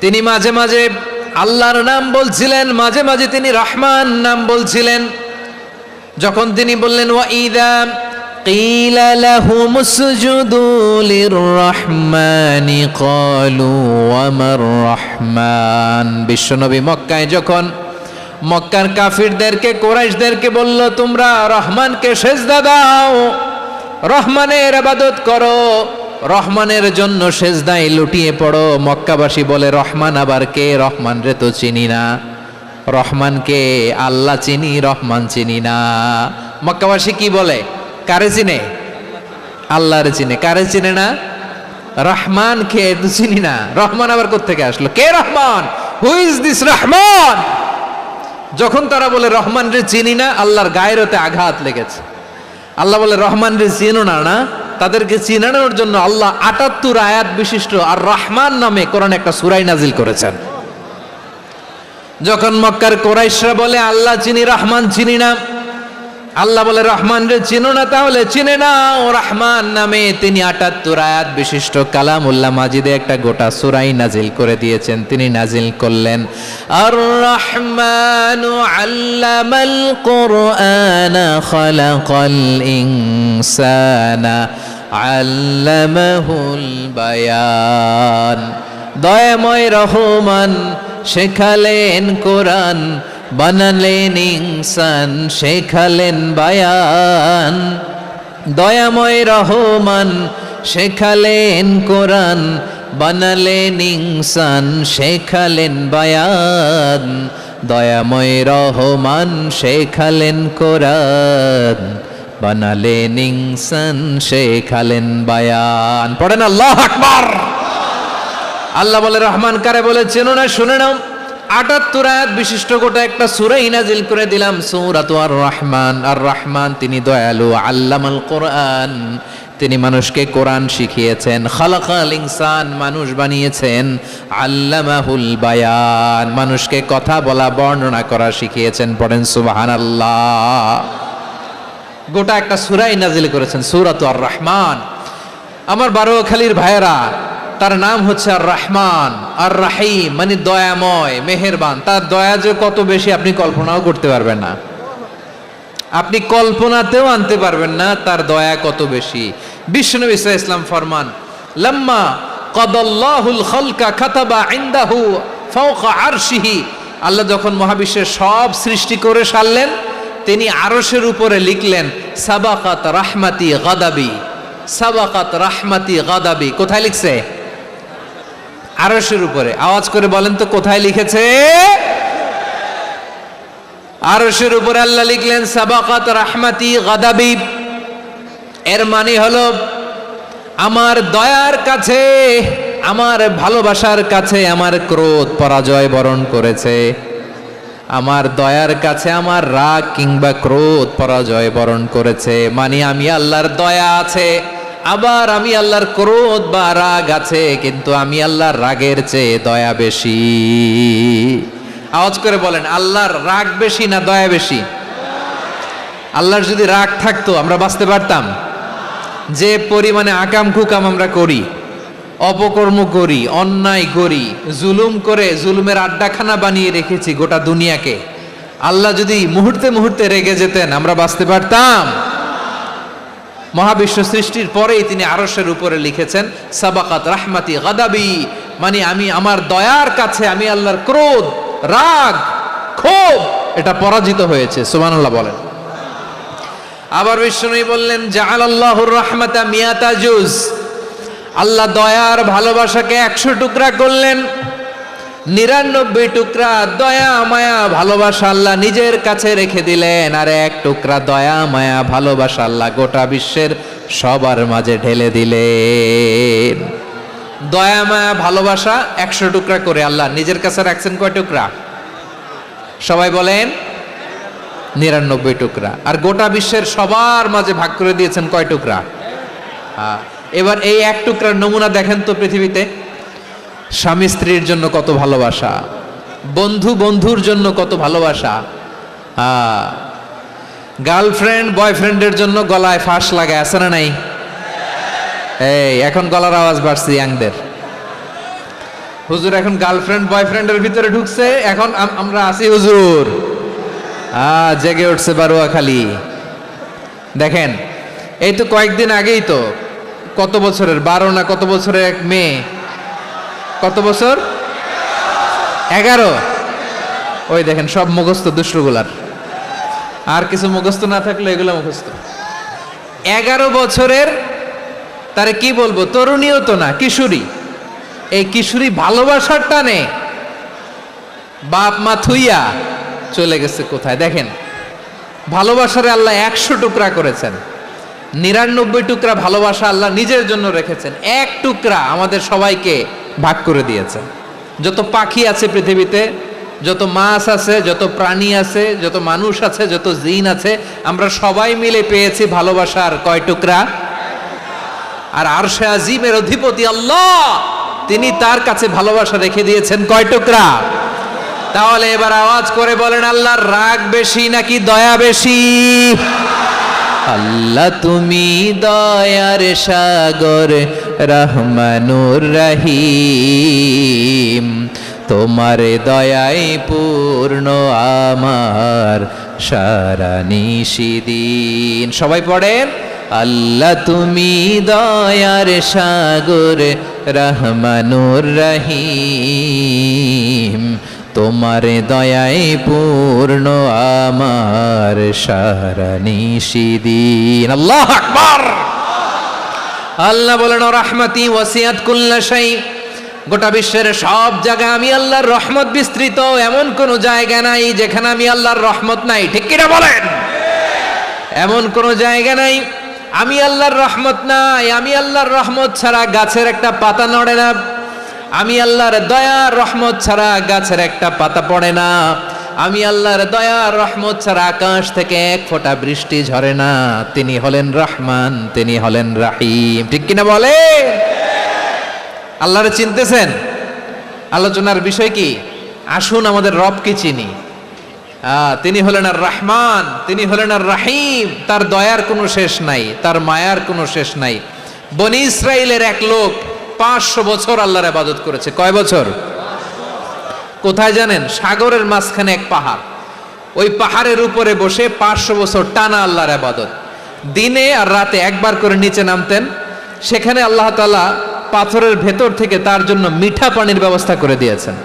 তিনি মাঝে মাঝে আল্লাহর নাম বলছিলেন, মাঝে মাঝে তিনি রহমান নাম বলছিলেন। যখন তিনি বললেন ওয়াইদা কিলা লাহুম উসজুদু লিররহমানি ক্বালু ওয়ামার রহমান। বিশ্বনবী মক্কায় যখন মক্কার কাফিরদেরকে, কুরাইশদেরকে বলল তোমরা রহমানকে সেজদা দাও, রহমানের ইবাদত করো, রহমানের জন্য সেজদায় লুটিয়ে পড়ো, মক্কাবাসী বলে রহমান আবার কে? রহমান রে তো চিনি না। রহমানকে? আল্লাহ চিনি, রহমান চিনি না। মক্কাবাসী কি বলে? কারে চিনে? আল্লাহরে চিনে। কারে চিনে না? রহমান কে তো চিনি না। রহমান আবার কোত্থেকে আসলো? কে Rahman? Who is this Rahman? যখন তারা বলে রহমান রে চিনি না, আল্লাহর গায়ের ওতে আঘাত লেগেছে। আল্লাহ বলে রহমান রে চিনো না? না, তাদেরকে চিনানোর জন্য আল্লাহ ৭৮ আয়াত বিশিষ্ট আর রহমান নামে কোরআনে একটা সূরা নাজিল করেছেন। যখন মক্কার কুরাইশরা বলে আল্লাহ চিনি, রহমান চিনি না, আল্লাহ বলে রহমান রে চিনো না, তাহলে চিনে নাও রহমান নামে। তিনি ৭৮ আয়াত বিশিষ্ট কালামুল্লাহ মাজিদে একটা গোটা সূরা নাজিল করে দিয়েছেন। তিনি নাজিল করলেন, আর রহমানু আল্লামাল কুরআনা খালাকাল ইনসানা আল্লামাহুল বায়ান। দয়াময় রহমান শেখালেন কোরআন, বানালেন ইনসান, শেখালেন বায়ান। দয়াময় রহমান শেখালেন কোরআন, বানালেন ইনসান, শেখালেন বায়ান। দয়াময় রহমান শেখালেন কোরআন, বানালেন ইনসান, শেখালেন বায়ান। পড়েন আল্লাহু আকবার। আল্লাহ বলে রহমান কারে বলে চেনো না? শুনে নাও, ৭৮ আয়াত বিশিষ্ট গোটা একটা সূরা নাজিল করে দিলাম, সূরাতু আর রহমান। আর রহমান তিনি দয়ালু, আল্লামাল কোরআন, তিনি মানুষকে কোরআন শিখিয়েছেন। খালাকাল ইনসান, মানুষ বানিয়েছেন। আল্লামাহুল বায়ান, মানুষকে কথা বলা বর্ণনা করা শিখিয়েছেন। পড়েন সুবহানাল্লাহ। গোটা একটা সূরাই নাজিল করেছেন, সূরাতু আর রহমান। আমার বারোখালীর ভাইয়েরা, তার নাম হচ্ছে আর রহমান আর রাহিম, মানে দয়াময়, মেহেরবান। তার দয়া যে কত বেশি আপনি কল্পনাও করতে পারবেন না, আপনি কল্পনাতেও আনতে পারবেন না তার দয়া কত বেশি। বিশ্বনবী সাল্লাল্লাহু আলাইহি ওয়াসাল্লাম ফরমান, লাম্মা কাদাল্লাহুল খালকা কাতাবা ইনদাহু ফাওকা আরশিহি, আল্লাহ যখন মহাবিশ্বের সব সৃষ্টি করে সারলেন, তিনি আরশের উপরে লিখলেন সাবাকাত রাহমাতি গাদাবি, সাবাকাত রাহমাতি গাদাবি। কোথায় লিখছে? আরশের উপরে। আওয়াজ করে বলেন তো কোথায় লিখেছে? আরশের উপরে আল্লাহ লিখলেন সাবাকাত রাহমাতি গাদাবি। এর মানে হলো আমার দয়ার কাছে, আমার ভালোবাসার কাছে আমার ক্রোধ পরাজয় বরণ করেছে। আমার দয়ার কাছে আমার রাগ কিংবা ক্রোধ পরাজয় বরণ করেছে। মানে আমি আল্লাহর দয়া আছে, আবার আমি আল্লাহর ক্রোধ বা রাগ আছে, কিন্তু আমি আল্লাহর রাগের চেয়ে দয়া বেশি। আওয়াজ করে বলেন, আল্লাহর রাগ বেশি না দয়া বেশি? আল্লাহর যদি রাগ থাকতো আমরা বাঁচতে পারতাম? যে পরিমাণে আকাম কুকাম আমরা করি, অপকর্ম করি, অন্যায় করি, জুলুম করে জুলুমের আড্ডাখানা বানিয়ে রেখেছি গোটা দুনিয়াকে, আল্লাহ যদি মুহূর্তে মুহূর্তে রেগে যেতেন আমরা বাঁচতে পারতাম? মহাবিশ্ব সৃষ্টির পরেই তিনি আরশের উপরে লিখেছেন সাবাকাত রাহমাতি গাদাবি, মানে আমি আমার দয়ার কাছে আমি আল্লাহর ক্রোধ, রাগ, ক্ষোভ এটা পরাজিত হয়েছে। সুবহানাল্লাহ বলেন। আবার বিষ্ণু বললেন জাআলাল্লাহুর রাহমাতা মিয়াতা জুজ, আল্লাহ দয়ার ভালোবাসাকে 100 টুকরা করলেন। 99 টুকরা দয়া মায়া ভালোবাসা আল্লাহ নিজের কাছে রেখে দিলেন, আর 1 টুকরা দয়া মায়া ভালোবাসা আল্লাহ গোটা বিশ্বের সবার মাঝে ঢেলে দিলেন। দয়া মায়া ভালোবাসা 100 টুকরা করে আল্লাহ নিজের কাছে রাখছেন। কয় টুকরা? সবাই বলেন 99 টুকরা। আর গোটা বিশ্বের সবার মাঝে ভাগ করে দিয়েছেন কয় টুকরা? এবার এই 1 টুকরার নমুনা দেখেন তো পৃথিবীতে। স্বামী স্ত্রীর জন্য কত ভালোবাসা, বন্ধু বন্ধুর জন্য কত ভালোবাসা, গার্লফ্রেন্ড বয়ফ্রেন্ডের জন্য গলায় ফাঁস লাগায়, আছে না নাই? এই এখন গলার আওয়াজ বাড়ছে ইয়াংদের। হুজুর এখন গার্লফ্রেন্ড বয়ফ্রেন্ডের ভিতরে ঢুকছে, এখন আমরা আছি হুজুর। জেগে উঠছে বারোয়াখালী। দেখেন এই তো কয়েকদিন আগেই তো, কত বছরের 12 না কত বছরের এক মেয়ে, কত বছর? 11। ওই দেখেন সব মুখস্থ দুষ্টগুলার, আর কিছু মুখস্থ না থাকলে এগুলো মুখস্থ। 11 বছরের, তারে কি বলবো, তরুণীও তো না, কিশোরী। এই কিশোরী ভালোবাসার টানে বাপ মা থুইয়া চলে গেছে কোথায়? দেখেন ভালোবাসারে আল্লাহ 100 টুকরা করেছেন, 99 টুকরা ভালোবাসা আল্লাহ নিজের জন্য রেখেছেন, 1 টুকরা আমাদের সবাইকে ভাগ করে দিয়েছেন। যত পাখি আছে পৃথিবীতে, যত মাছ আছে, যত প্রাণী আছে, যত মানুষ আছে, যত জিন আছে, আমরা সবাই মিলে পেয়েছি ভালোবাসার কয় টুকরা? আর আরশে আজিমের অধিপতি আল্লাহ, তিনি তার কাছে ভালোবাসা রেখে দিয়েছেন কয় টুকরা? তাহলে এবার আওয়াজ করে বলেন, আল্লাহর রাগ বেশি নাকি দয়া বেশি? আল্লাহ তুমি দয়ার সাগর, রহমানুর রহিম, তোমার দয়ায় পূর্ণ আমার সারা নিশিদিন। সবাই পড়েন, আল্লাহ তুমি দয়ার সাগর, রহমানুর রহিম, তোমার দয়ায় পূর্ণ আমার সারা নিশিদিন। আল্লাহু আকবার। আল্লাহ বলেন রাহমাতি ওয়াসিআত কুল্লা শাই, গোটা বিশ্বের সব জায়গায় আমি আল্লাহর রহমত বিস্তৃত, এমন কোন জায়গা নাই যেখানে আমি আল্লাহর রহমত নাই। ঠিক কিনা বলেন? এমন কোন জায়গা নাই আমি আল্লাহর রহমত নাই। আমি আল্লাহর রহমত ছাড়া গাছের একটা পাতা নড়ে না, আমি আল্লাহর দয়া রহমত ছাড়া গাছের একটা পাতা পড়ে না। আমি আল্লাহর দয়ার রহমত ছাড়া আকাশ থেকে এক ফোঁটা বৃষ্টি ঝরে না। তিনি হলেন রহমান, তিনি হলেন রাহিম। ঠিক কিনা বলে? আল্লাহরে চিনতেছেন? আলোচনার বিষয় কি? আসুন আমাদের রবকে চিনি। তিনি হলেন আর রহমান, তিনি হলেন আর রাহিম। তার দয়ার কোনো শেষ নাই, তার মায়ার কোনো শেষ নাই। বনি ইসরাইলের এক লোক 500 বছর আল্লাহর ইবাদত করেছে। কয় বছর? কোথায় জানেন? সাগরের মাঝখানে এক পাহাড়, ওই পাহাড়ের উপরে বসে 500 বছর টানা আল্লাহর ইবাদত। দিনে আর রাতে একবার করে নিচে নামতেন। সেখানে আল্লাহ তাআলা পাথরের ভেতর থেকে তার জন্য মিঠা পানির ব্যবস্থা করে দিয়েছেন,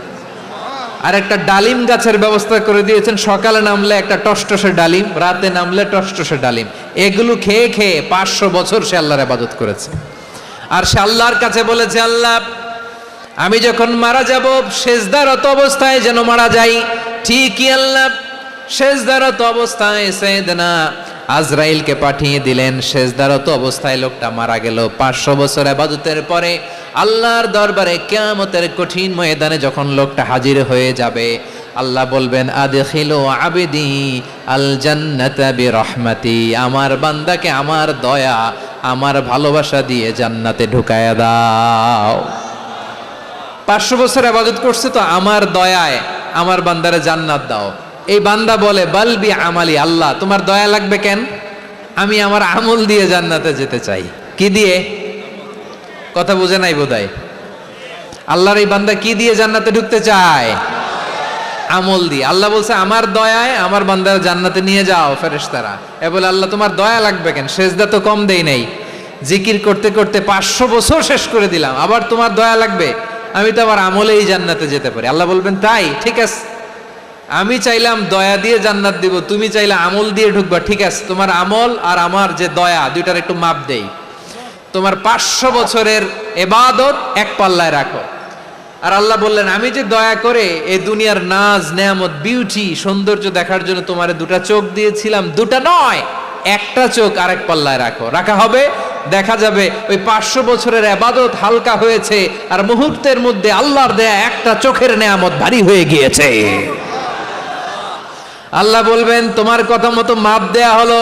আর একটা ডালিম গাছের ব্যবস্থা করে দিয়েছেন। সকালে নামলে একটা টসটসে ডালিম, রাতে নামলে টসটসে ডালিম। এগুলো খেয়ে খেয়ে 500 বছর সে আল্লাহর ইবাদত করেছে। আর সে আল্লাহর কাছে বলেছে, আল্লাহ আমি যখন মারা যাব সেজদারত অবস্থায় যেন মারা যাই। ঠিকই আল্লাহ সেজদারত অবস্থায় সাইয়েদনা আজরাইলকে পাঠিয়ে দিলেন। সেজদারত অবস্থায় লোকটা মারা গেল। 500 বছর ইবাদতের পরে আল্লাহর দরবারে কিয়ামতের কঠিন ময়দানে যখন লোকটা হাজির হয়ে যাবে, আল্লাহ বলবেন, আদখিলু আবদি আল জান্নাতা বিরহমাতি। আমার বান্দাকে আমার দয়া, আমার ভালোবাসা দিয়ে জান্নাতে ঢুকায়া দাও। 500 বছর ইবাদত করছে তো আমার দয়ায় আমার বান্দারে জান্নাত দাও। এই বান্দা বলে, বালবি আমালি, আল্লাহ তোমার দয়া লাগবে কেন? আমি আমার আমল দিয়ে জান্নাতে যেতে চাই। কি দিয়ে? কথা বুঝে নাই বোধহয়। আল্লাহর এই বান্দা কি দিয়ে জান্নাতে ঢুকতে চায়? আমল দিয়ে। আল্লাহ বলছে, আমার দয়ায় আমার বান্দার জান্নাতে নিয়ে যাও ফেরেশতারা। এ বলে, আল্লাহ তোমার দয়া লাগবে কেন? সেজদা তো কম দেই নাই, জিকির করতে করতে 500 বছর শেষ করে দিলাম, আবার তোমার দয়া লাগবে? আমি তো আমার আমলেই জান্নাতে যেতে পারি। আল্লাহ বলবেন, তাই ঠিক আছে, আমি চাইলাম দয়া দিয়ে জান্নাত দিব, তুমি চাইলে আমল দিয়ে ঢুকবা। ঠিক আছে, তোমার আমল আর আমার যে দয়া, দুইটার একটু মাপ দেই। তোমার 500 বছরের ইবাদত এক পাল্লায় রাখো। আর আল্লাহ বললেন, আমি যে দয়া করে এই দুনিয়ার নাজ নেয়ামত বিউটি সৌন্দর্য দেখার জন্য তোমারে 2টা চোখ দিয়েছিলাম, 2টা নয়, একটা চোখ আরেক পাল্লায় রাখো। রাখা হবে, দেখা যাবে ওই 500 বছরের ইবাদত হালকা হয়েছে, আর মুহূর্তের মধ্যে আল্লাহর দেয়া একটা চোখের নেয়ামত ভারী হয়ে গিয়েছে। আল্লাহ বলবেন, তোমার কথা মতো মাপ দেয়া হলো,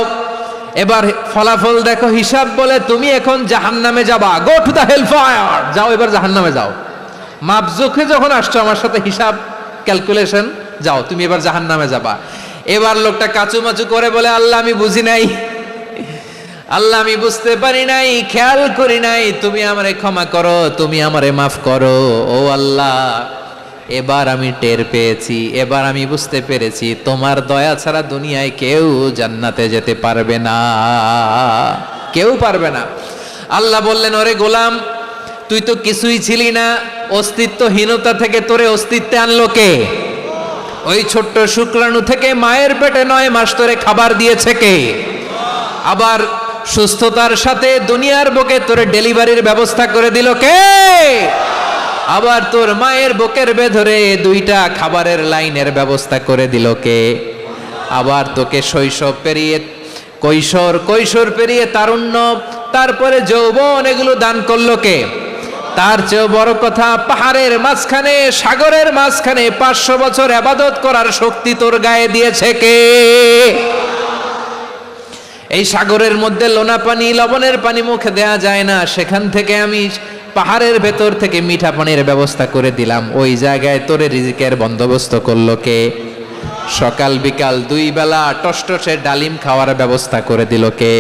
এবার ফলাফল দেখো, হিসাব বলে তুমি এখন জাহান্নামে যাবা। Go to the hellfire, যাও এবার জাহান্নামে যাও। মাপ জোখে যখন আসছো আমার সাথে হিসাব ক্যালকুলেশন, যাও তুমি এবার জাহান্নামে যাবা। এবার লোকটা কাচুমাচু করে বলে, আল্লাহ আমি বুঝি নাই, আল্লাহ আমি বুঝতে পারি নাই, খেয়াল করি নাই, তুমি আমারে ক্ষমা করো, তুমি আমারে মাফ করো। ও আল্লাহ, এবার আমি টের পেয়েছি, এবার আমি বুঝতে পেরেছি, তোমার দয়া ছাড়া দুনিয়ায় কেউ জান্নাতে যেতে পারবে না, কেউ পারবে না। আল্লাহ বললেন, ওরে গোলাম, তুই তো কিছুই ছিলি না, অস্তিত্বহীনতা থেকে তোরে অস্তিত্বে আনলো কে? ওই ছোট্ট শুক্রাণু থেকে মায়ের পেটে 9 মাস তোরে খাবার দিয়েছে কে? আবার সুস্থতার সাথে দুনিয়ার বুকে তোরে ডেলিভারির ব্যবস্থা করে দিল কে? আবার তোর মায়ের বুকের ভেতরে 2টা খাবারের লাইনের ব্যবস্থা করে দিল কে? আবার তোকে শৈশব পেরিয়ে কৈশোর, কৈশোর পেরিয়ে তারুণ্য, তারপরে যৌবন, এগুলো দান করলো কে? তার চেয়ে বড় কথা, পাহাড়ের মাঝখানে, সাগরের মাঝখানে 500 বছর ইবাদত করার শক্তি তোর গায়ে দিয়েছে কে? এই সাগরের মধ্যে লোনা পানি, লবণের পানি মুখে দেয়া যায় না, সেখান থেকে আমি পাহাড়ের ভেতর থেকে মিঠা পানির ব্যবস্থা করে দিলাম। ওই জায়গায় তোরে রিজিকের বন্দোবস্ত করলো কে? সকাল বিকাল 2 বেলা টসটসে ডালিম খাওয়ার ব্যবস্থা করে দিল কে?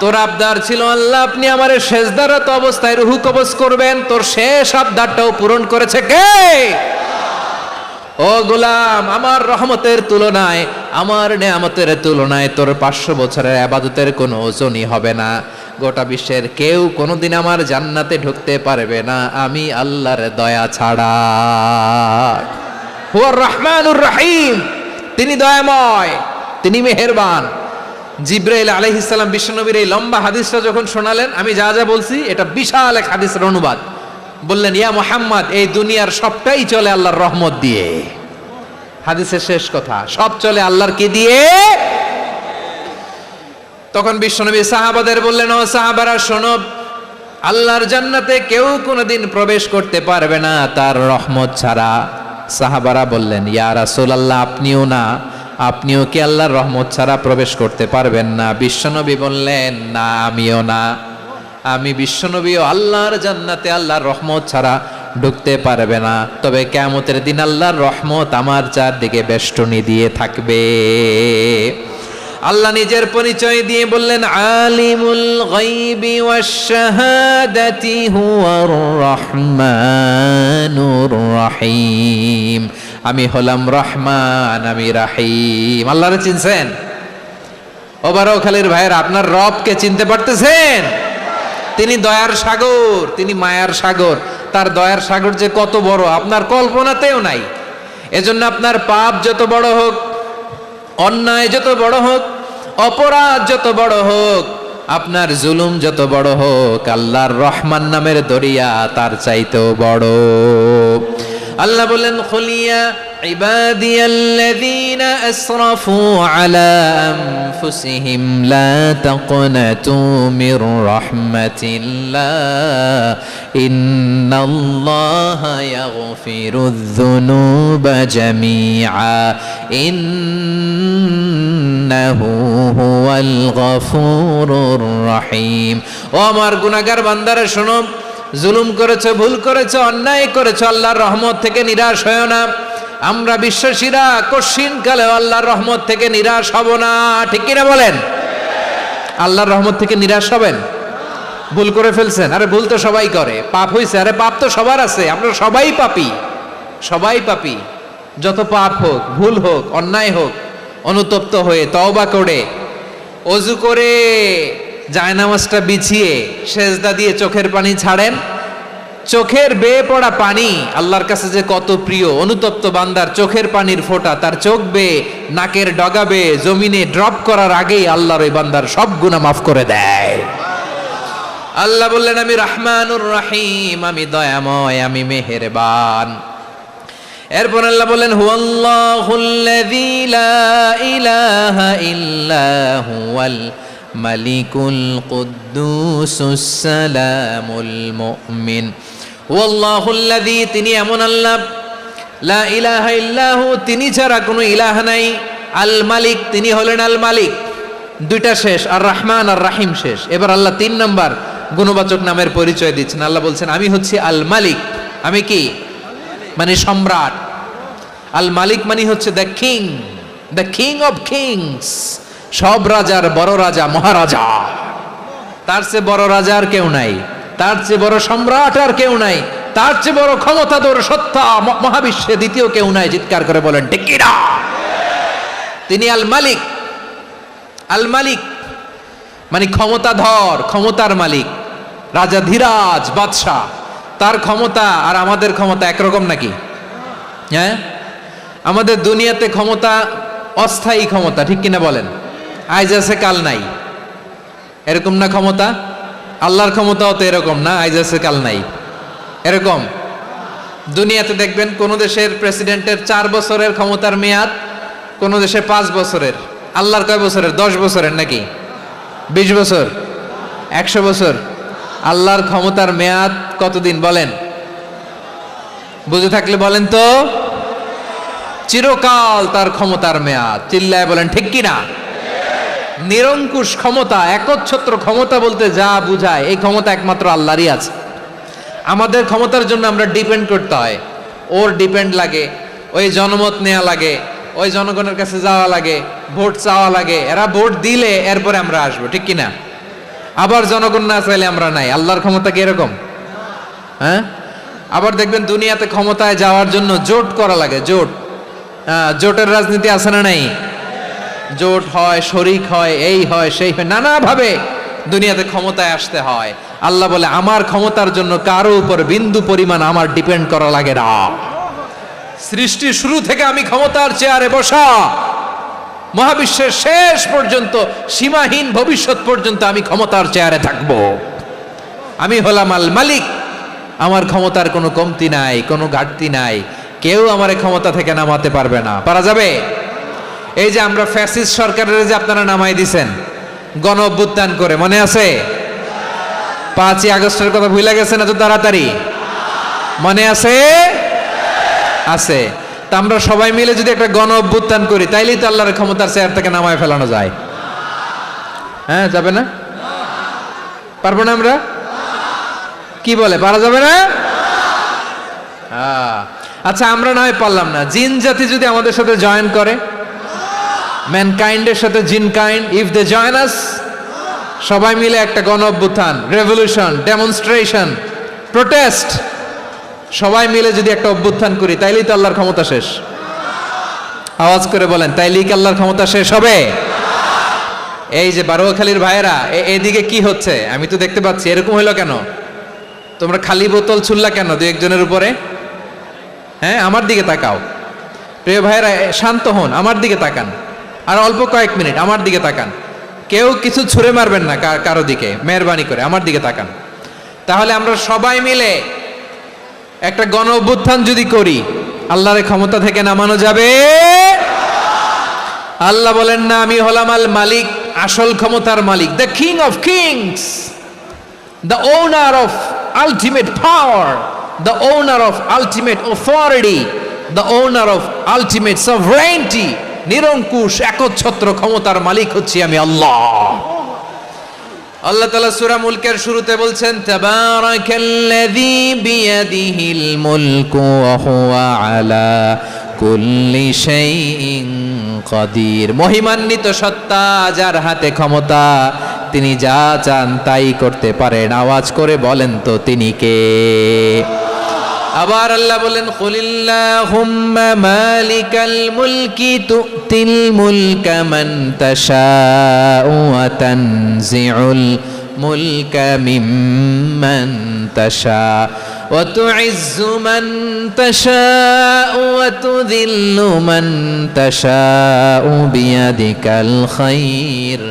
তোর আবদার ছিল, আল্লাহ আপনি আমারে সেজদারত অবস্থায় রুহু কবজ করবেন, তোর শেষ আবদারটাও পূরণ করেছে কে? ও গোলাম, আমার রহমতের তুলনায়, আমার নেয়ামতের তুলনায় তোর 500 বছরের ইবাদতের কোনো ওজনই হবে না। গোটা বিশ্বের কেউ কোনোদিন আমার জান্নাতে ঢুকতে পারবে না আমি আল্লাহর দয়া ছাড়া। হুয়ার রহমানুর রহিম, তিনি দয়াময়, তিনি মেহেরবান। জিব্রাইল আলাইহিস সালাম বিশ্বনবীর এই লম্বা হাদিসটা যখন শোনালেন, আমি যা যা বলছি এটা বিশাল এক হাদিসের অনুবাদ। বললেন, ইয়া মুহাম্মদ, এই দুনিয়ার সবটাই চলে আল্লাহর রহমত দিয়ে। হাদিসের শেষ কথা, সব চলে আল্লাহর কি দিয়ে? তখন বিশ্বনবী সাহাবাদের বললেন, ও সাহাবারা শোনো, আল্লাহর জান্নাতে কেউ কোনোদিন প্রবেশ করতে পারবে না তার রহমত ছাড়া। সাহাবারা বললেন, ইয়া রাসূলুল্লাহ, আপনিও না, আপনিও কি আল্লাহর রহমত ছাড়া প্রবেশ করতে পারবেন না? বিশ্বনবী বললেন, না, আমিও না, আমি বিশ্বনবীও আল্লাহর জান্নাতে আল্লাহর রহমত ছাড়া ঢুকতে পারবে না, তবে কিয়ামতের দিন আল্লাহর রহমত আমার চারদিকে বেষ্টনী দিয়ে থাকবে। আল্লাহ নিজের পরিচয় দিয়ে বললেন, আলিমুল গায়বি ওয়াশ শাহাদাতি হুয়ার রহমানুর রহিম। আমি হলাম রহমান, আমি রাহিম। আল্লাহরে চিনছেন? ও বারোখালীর ভাইয়ের, আপনার রবকে চিনতে পারতেছেন? তিনি দয়ার সাগর, তিনি মায়ার সাগর। তার দয়ার সাগর যে কত বড় আপনার কল্পনাতেও নাই। এজন্য আপনার পাপ যত বড় হোক, অন্যায় যত বড় হোক, অপরাধ যত বড় হোক, আপনার জুলুম যত বড় হোক, আল্লাহর রহমান নামের দরিয়া তার চাইতেও বড়। আল্লাহ বলেন, খুলিয়া ইবাদিয়াল্লাযীনা আসরাফু আলা আনফুসিহিম লা তাকনাতু মির রাহমাতিল্লাহ ইন্নাল্লাহা ইয়াগফিরুয যুনুবা জামিআ ইন্নাহু হুয়াল গফুরুর রহিম। ও আমার গুনাহগার বান্দারা শোনো, জুলুম করেছো, ভুল করেছো, অন্যায় করেছো, আল্লাহর রহমত থেকে নিরাশ হয়ো না। আমরা বিশ্বাসীরা কশিনকালে আল্লাহর রহমত থেকে নিরাশ হব না, ঠিক কিনা বলেন? আল্লাহর রহমত থেকে নিরাশ হবেন? ভুল করে ফেলছেন, আরে ভুল তো সবাই করে। পাপ হয়েছে, আরে পাপ তো সবার আছে, আপনারা সবাই পাপী, সবাই পাপী। যত পাপ হোক, ভুল হোক, অন্যায় হোক, অনুতপ্ত হয়ে তওবা করে, ওযু করে, জায়নামাজটা বিছিয়ে সেজদা দিয়ে চোখের পানি ছাড়েন। চোখের বেয়ে পড়া পানি আল্লাহর কাছে যে কত প্রিয়। অনুতপ্ত বান্দার চোখের পানির ফোঁটা তার চোখ বেয়ে, নাকের ডগা বেয়ে জমিনে ড্রপ করার আগেই আল্লাহর ওই বান্দার সব গুনাহ মাফ করে দেয়। আল্লাহ বললেন, আমি রহমানুর রহিম, আমি দয়াময়, আমি মেহেরবান। এরপর আল্লাহ বললেন, হুয়াল্লাহুল্লাযী লা ইলাহা ইল্লা হুয়াল মালিকুল কুদ্দুসুস সালামুল মুমিন। ওয়াল্লাহুল্লাযী, তিনি এমন আল্লাহ, লা ইলাহা ইল্লাহু, তিনি ছাড়া কোনো ইলাহ নাই। আল মালিক, তিনি হলেন আল মালিক। দুইটা শেষ, আর রহমান আর রাহিম শেষ। এবার আল্লাহ 3 নম্বর গুণবাচক নামের পরিচয় দিচ্ছেন। আল্লাহ বলছেন, আমি হচ্ছি আল মালিক। আমি কি? মানে সম্রাট। আল মালিক মানে হচ্ছে the king, the king of kings. সব রাজার বড় রাজা, মহারাজা। তার চেয়ে বড় রাজা আর কেউ নাই, তার চেয়ে বড় সম্রাট আর কেউ নাই, তার চেয়ে বড় ক্ষমতাধর সত্তা মহাবিশ্বে দ্বিতীয় কেউ নাই। চিৎকার করে বলেন ঠিক কি না? তিনি আল মালিক। আল মালিক মানে ক্ষমতাধর, ক্ষমতার মালিক, রাজা ধীরাজ বাদশাহ। তার ক্ষমতা আর আমাদের ক্ষমতা একরকম নাকি? হ্যাঁ, আমাদের দুনিয়াতে ক্ষমতা অস্থায়ী ক্ষমতা, ঠিক কিনা বলেন? আজ আছে কাল নাই, এরকম না ক্ষমতা? আল্লাহর ক্ষমতাও তো এরকম না, আজ আছে কাল নাই এরকম। দুনিয়াতে দেখবেন কোন দেশের প্রেসিডেন্টের 4 বছরের ক্ষমতার মেয়াদ, কোন দেশে 5 বছরের। আল্লাহর কয় বছরের? 10 বছরের নাকি 20 বছর, 100 বছর? আল্লাহর ক্ষমতার মেয়াদ কতদিন বলেন? বুঝে থাকলে বলেন তো। চিরকাল তার ক্ষমতার মেয়াদ। চিল্লায় বলেন ঠিক কিনা? নিরঙ্কুশ ক্ষমতা, একচ্ছত্র ক্ষমতা বলতে যা বুঝায়, এই ক্ষমতা একমাত্র আল্লাহরই আছে। আমাদের ক্ষমতার জন্য আমরা ডিপেন্ড করতে হয়, ওর ডিপেন্ড লাগে, ওই জনমত নেওয়া লাগে, ওই জনগণের কাছে যাওয়া লাগে, ভোট চাওয়া লাগে। এরা ভোট দিলে এরপরে আমরা আসবো, ঠিক কিনা? আবার জনগণ না চাইলে আমরা নাই। আল্লাহর ক্ষমতা কি এরকম? হ্যাঁ, আবার দেখবেন দুনিয়াতে ক্ষমতায় যাওয়ার জন্য জোট করা লাগে। জোট, জোটের রাজনীতি আছে না নাই? জোট হয়, শরিক হয়, এই হয়, সেই হয়, নানাভাবে দুনিয়াতে ক্ষমতায় আসতে হয়। আল্লাহ বলে, আমার ক্ষমতার জন্য কারো উপর বিন্দু পরিমাণ আমার ডিপেন্ড করা লাগে না। সৃষ্টির শুরু থেকে আমি ক্ষমতার চেয়ারে বসা, মহাবিশ্বের শেষ পর্যন্ত, সীমাহীন ভবিষ্যৎ পর্যন্ত আমি ক্ষমতার চেয়ারে থাকব। আমি হলাম আল মালিক। আমার ক্ষমতার কোনো কমতি নাই, কোনো ঘাটতি নাই। কেউ আমার ক্ষমতা থেকে নামাতে পারবে না। পারা যাবে? এই যে আমরা ফ্যাসিস্ট সরকারের যে আপনারা নামাই দিছেন গণ অভ্যুত্থান করে, মনে আছে? 5ই আগস্টের কথা ভুলে গেছেন এত তাড়াতাড়ি? মনে আছে? আছে। তা আমরা সবাই মিলে যদি একটা গণ অভ্যুত্থান করি তাইলেই তো আল্লাহর ক্ষমতার চেয়ার থেকে নামায় ফেলানো যায়। হ্যাঁ, যাবে না? পারবো না আমরা? কি বলে, পারা যাবে না? আচ্ছা, আমরা না হয় পারলাম না, জিন জাতি যদি আমাদের সাথে জয়েন করে, ম্যানকাইন্ডের সাথে জিনকাইন্ড, ইফ দে জয়েন আস, সবাই মিলে একটা গণ অভ্যুত্থান, রেভলিউশন, ডেমনস্ট্রেশন, প্রোটেস্ট, সবাই মিলে যদি একটা অভ্যুত্থান করি তাইলেই তো আল্লাহর ক্ষমতা শেষ। আওয়াজ করে বলেন, তাইলেই কি আল্লাহর ক্ষমতা শেষ হবে? এই যে বারোয়াখালীর ভাইয়েরা, এদিকে কি হচ্ছে আমি তো দেখতে পাচ্ছি, এরকম হইলো কেন? তোমরা খালি বোতল ছুড়লা কেন দু একজনের উপরে? হ্যাঁ, আমার দিকে তাকাও প্রিয় ভাইয়েরা, শান্ত হন, আমার দিকে তাকান, আর অল্প কয়েক মিনিট আমার দিকে তাকান। কেউ কিছু ছুঁড়ে মারবেন না কারো দিকে, মেহরবানি করে আমার দিকে তাকান। তাহলে আমরা সবাই মিলে একটা গণ অভ্যুত্থান যদি করি, আল্লাহর ক্ষমতা থেকে নামানো যাবে। আল্লাহ বলেন না, আমি হলাম আল মালিক, আসল ক্ষমতার মালিক, the king of kings, the owner of ultimate power, the owner of ultimate authority, the owner of ultimate sovereignty. নিরঙ্কুশ একচ্ছত্র ক্ষমতার মালিক হচ্ছি আমি আল্লাহ। আল্লাহ তাআলা সূরা মুলকের শুরুতে বলছেন, তাবারাকাল্লাযী বিয়াদিহিল মুলকু ওয়া হুয়া আলা কুল্লি শাইইন কাদির। মহিমান্বিত সত্তা, যার হাতে ক্ষমতা, তিনি যা চান তাই করতে পারেন। আওয়াজ করে বলেন তো তিনি কে? আবার আল্লাহ বলেন, কুলিল্লাহুম্মা মালিকাল মুলকি তুতিল মুলকা মান তাশাউ ওয়া তানজিউল মুলকা মিম্মান তাশা ওয়া তুইজ্জু মান তাশাউ ওয়া তুযিল্লু মান তাশাউ বিয়াদিকাল খায়র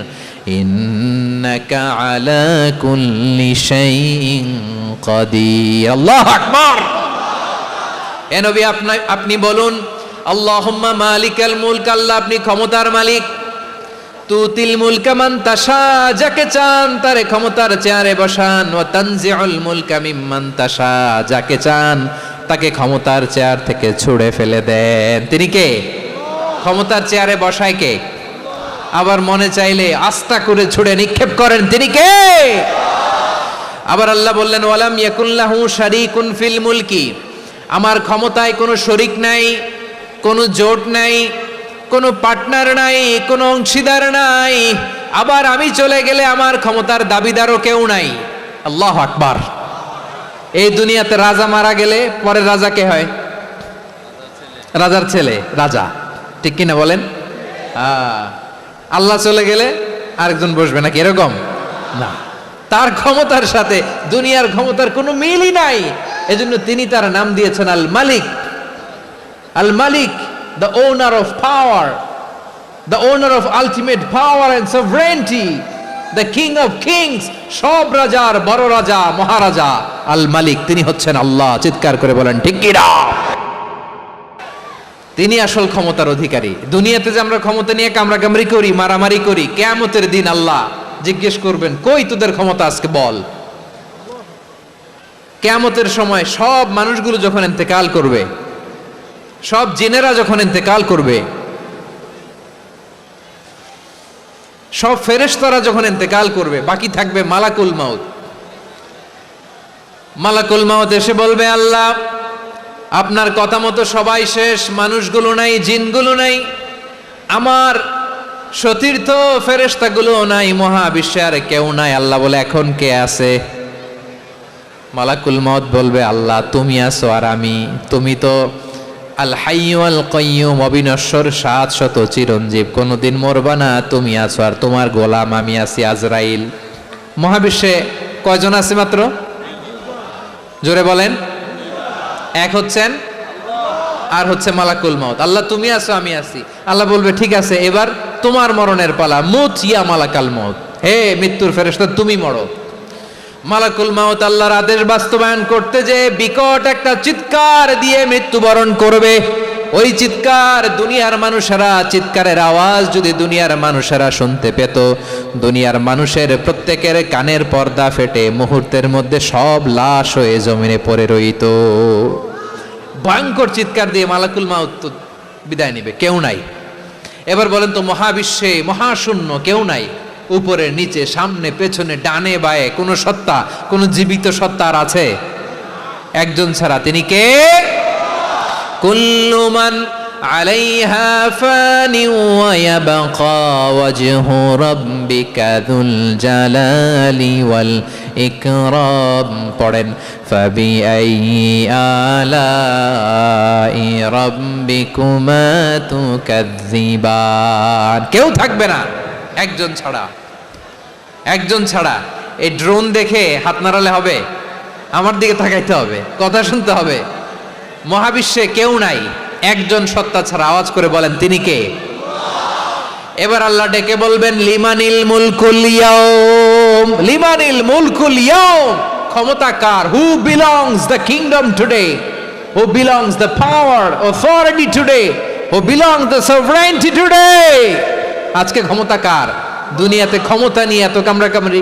ইন্নাকা আলা কুল্লি শাইইন কাদির। আল্লাহু আকবার। এ নবী, আপনি বলুন, আল্লাহুম্মা মালিকাল মুলক, আল্লাহ আপনি ক্ষমতার মালিক, তুতিল মুলকা মান তাশা, যাকে চান তারে ক্ষমতার চেয়ারে বসান, ওয়া তানজিউল মুলকা মিম্মান তাশা, যাকে চান তাকে ক্ষমতার চেয়ার থেকে ছুঁড়ে ফেলে দেন। তিনি কে? ক্ষমতার চেয়ারে বসায় কে? আবার মনে চাইলে আস্থা করে ছুঁড়ে নিক্ষেপ করেন, তিনি কে? আবার আল্লাহ বললেন, ওয়ালাম ইয়াকুল্লাহু শারীকুন ফিল মুলকি, আমার ক্ষমতায় কোনো শরিক নাই, কোনো জোট নাই, কোনো পার্টনার নাই, কোনো অংশীদার নাই। আবার আমি চলে গেলে আমার ক্ষমতার দাবিদারও কেউ নাই। আল্লাহু আকবার। এই দুনিয়াতে রাজা মারা গেলে পরে রাজা কে হয়? রাজার ছেলে রাজা, ঠিক কিনা বলেন? আল্লাহ চলে গেলে আরেকজন বসবে নাকি? এরকম না, তার ক্ষমতার সাথে দুনিয়ার ক্ষমতার কোনো মিলই নাই। এজন্য তিনি তার নাম দিয়েছেন আল মালিক। আল মালিক, the owner of power, the owner of ultimate power and sovereignty, the king of kings, সব রাজার বড় রাজা, মহারাজা আল মালিক, তিনি হচ্ছেন আল্লাহ। চিৎকার করে বলেন ঠিক কি না? তিনি আসল ক্ষমতার অধিকারী। দুনিয়াতে যে আমরা ক্ষমতা নিয়ে কামড়াকামড়ি করি, মারামারি করি, কিয়ামতের দিন আল্লাহ জিজ্ঞেস করবেন, কই তোদের ক্ষমতা, আজকে বল। কিয়ামতের সময় সব মানুষগুলো যখন ইন্তেকাল করবে, সব জিনেরা যখন ইন্তেকাল করবে, সব ফেরেশতারা যখন ইন্তেকাল করবে, বাকি থাকবে মালাকুল মাউত। মালাকুল মাউত এসে বলবে, আল্লাহ আপনার কথা মতো সবাই শেষ, মানুষগুলো নাই, জিনগুলো নাই, আমার সতীর্থ ফেরেশতাগুলো নাই, মহাবিশ্বে আর কেউ নাই। আল্লাহ বলে, এখন কে আছে? মালাকুল মউত বলবে, আল্লাহ তুমি আছো আর আমি। তুমি তো আল হাইয়্যু আল কাইয়্যুম, অবিনশ্বর, শাশ্বত, চিরঞ্জীব, কোনোদিন মরবা না, তুমি আছো আর তোমার গোলাম আমি আছি আজরাইল। মহাবিশ্বে কয়জন আছে মাত্র? জোরে বলেন। এক হচ্ছেন আর হচ্ছে মালাকুল মউত। আল্লাহ তুমি আছো আমি আছি। আল্লাহ বলবে, ঠিক আছে, এবার তোমার মরণের পালা, মুত ইয়া মালাকাল মউত, হে মৃত্যুর ফেরেশতা তুমি মরো। মালাকুল মউত আল্লাহর আদেশ বাস্তবায়ন করতে যে বিকট একটা চিৎকার দিয়ে মৃত্যুবরণ করবে। ওই চিৎকার দুনিয়ার মানুষেরা, চিৎকারের আওয়াজ যদি দুনিয়ার মানুষেরা শুনতে পেত, দুনিয়ার মানুষের প্রত্যেকের কানের পর্দা ফেটে মুহূর্তের মধ্যে সব লাশ হয়ে জমিনে পড়ে রইত। ভয়ঙ্কর চিৎকার দিয়ে মালাকুল মাউত বিদায় নেবে, কেউ নাই। এবার বলেন তো মহাবিশ্বে মহাশূন্য কেউ নাই, উপরে নিচে সামনে পেছনে ডানে বায়ে কোন সত্তা, কোন জীবিত সত্তা আর আছে? একজন ছাড়া, তিনি কে? কুল্লু মান আলাইহা ফানি ওয়া ইয়াবকা ওয়াজহু রাব্বিকা যুল জালালি ওয়াল ইকরাম। পড়েন ফাবিআইয়ি আলাই রাব্বিকুমা তুকাযযিবান। কেউ থাকবে না একজন ছাড়া, একজন ছাড়া। এই ড্রোন দেখে হাত নাড়ালে হবে? আমার দিকে তাকাইতে হবে, কথা শুনতে হবে। মহাবিশ্বে কেউ নাই একজন সত্তা ছাড়া। আওয়াজ করে বলেন তিনি কে? এবার আল্লাহ ডেকে বলবেন লিমানিল মুলকুল ইয়াউম, লিমানিল মুলকুল ইয়াউম। ক্ষমতা কার? Who belongs the kingdom today, who belongs the power authority today, who belongs the sovereignty today. আজকে ক্ষমতা কার? দুনিয়াতে ক্ষমতা নিয়ে এত কামড়াকামড়ি,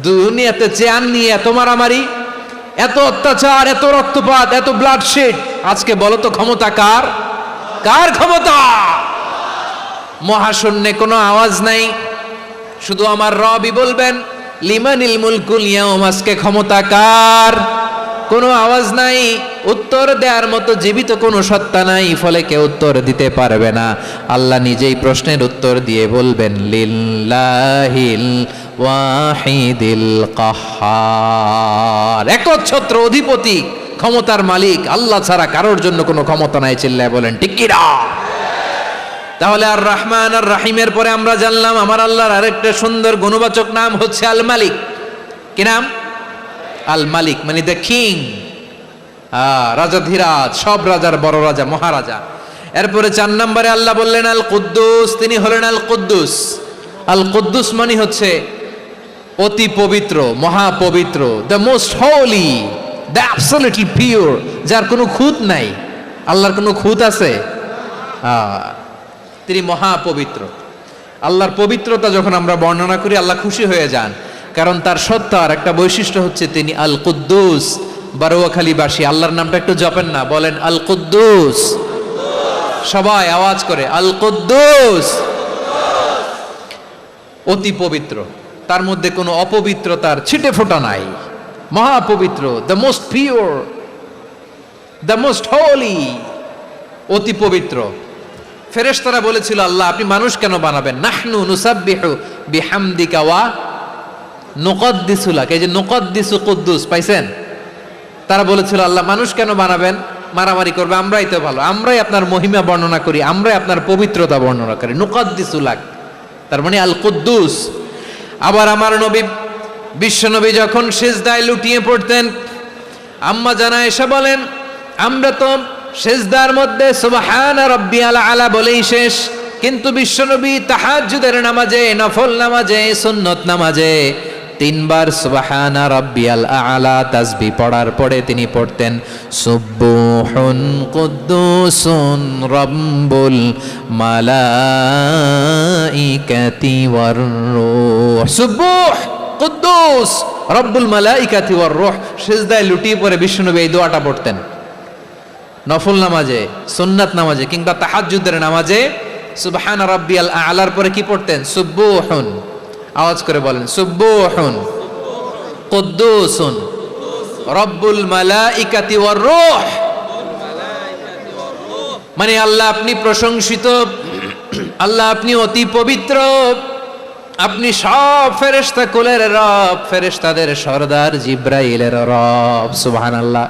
দুনিয়াতে চেয়ার নিয়ে এত মারামারি, এত অত্যাচার, এত রক্তপাত, এত ব্লাডশেড। আজকে বলো তো ক্ষমতা কার? কার ক্ষমতা? মহাশূন্যে কোনো আওয়াজ নাই, শুধু আমার রবই বলবেন লিমানিল মুলকুল ইয়াউম। আজকে ক্ষমতা কার? কোনো আওয়াজ নাই, উত্তর দেওয়ার মতো জীবিত কোনো সত্তা নাই, ফলে কেউ উত্তর দিতে পারবে না। আল্লাহ নিজেই প্রশ্নের উত্তর দিয়ে বলবেন লিল্লাহিল ওয়াহিদিল কাহ্হার। একচ্ছত্র অধিপতি, ক্ষমতার মালিক আল্লাহ ছাড়া কারোর জন্য কোনো ক্ষমতা নাই। চিল্লায় বলেন ঠিক কি না? তাহলে আর রহমান আর রাহিমের পরে আমরা জানলাম আমার আল্লাহর আরেকটা সুন্দর গুণবাচক নাম হচ্ছে আল মালিক। কি নাম? আল মালিক, মানে দ্য কিং, রাজাধিরাজ, সব রাজার বড় রাজা, মহারাজা। এরপরে 4 নম্বরে আল্লাহ বললেন আল কুদ্দুস, তিনি হলেন আল কুদ্দুস। আল কুদ্দুস মানে হচ্ছে অতি পবিত্র, মহাপবিত্র, the most holy, the absolutely pure, যার কোনো খুঁত নাই। আল্লাহর কোনো খুঁত আছে? তিনি মহাপবিত্র। আল্লাহর পবিত্রতা যখন আমরা বর্ণনা করি আল্লাহ খুশি হয়ে যান, কারণ তার সত্তার একটা বৈশিষ্ট্য হচ্ছে তিনি আল কুদ্দুস। বারোয়াখালীবাসী আল্লাহর নামটা একটু জপেন না, বলেন আল কুদ্দুস। সবাই আওয়াজ করে আল কুদ্দুস। অতি পবিত্র, তার মধ্যে কোনো অপবিত্রতার ছিটে ফোঁটা নাই, মহাপবিত্র, the most pure, the most holy, অতি পবিত্র। ফেরেশতারা বলেছিল আল্লাহ আপনি মানুষ কেন বানাবেন? নাহনু নুসাব্বিহু বিহামদিকা ওয়া নুকদ্দিসু লাক। এই যে নুকদ্দিসু কুদ্দুস পাইছেন? তারা বলেছিল আল্লাহ মানুষ কেন বানাবেন? মারামারি করবে, আমরাই তো ভালো, আমরাই আপনার মহিমা বর্ণনা করি, আমরাই আপনার পবিত্রতা বর্ণনা করি। নুকদ্দিসু লাক, তার মানে আল কুদ্দুস। আবার আমার নবী বিশ্বনবী যখন সিজদায় লুটিয়ে পড়তেন, আম্মা জানা এসে বলেন আমরা তো সিজদার মধ্যে সুবহানা রাব্বিয়াল আলা বলেই শেষ, কিন্তু বিশ্বনবী তাহাজ্জুদের নামাজে, নফল নামাজে, সুন্নত নামাজে 3 বার সুবহানা রাব্বিয়াল আলা তাসবিহ পড়ার পরে তিনি পড়তেন সুবহুন কুদ্দুসুন রাব্বুল মালাইকাতি ওয়ার রূহ। সুবহ কুদ্দুস রব্বুল মালাইকাতি ওয়ার রূহ। সিজদায় লুটিয়ে পড়ে বিশ্বনবী এই দোয়াটা পড়তেন। নফল নামাজে, সুন্নাত নামাজে কিংবা তাহাজ্জুদের নামাজে সুবহানা রাব্বিয়াল আলার পরে কি পড়তেন? সুবহুন। আওয়াজ করে বলেন সুবহুন কুদ্দুসুন রব্বুল মালাইকাতি ওয়ার রূহ। মানে আল্লাহ আপনি প্রশংসিত, আল্লাহ আপনি অতি পবিত্র, আপনি সব ফেরেশতা কুলের রব, ফেরেশতাদের সরদার জিব্রাইলের রব। সুবহানাল্লাহ।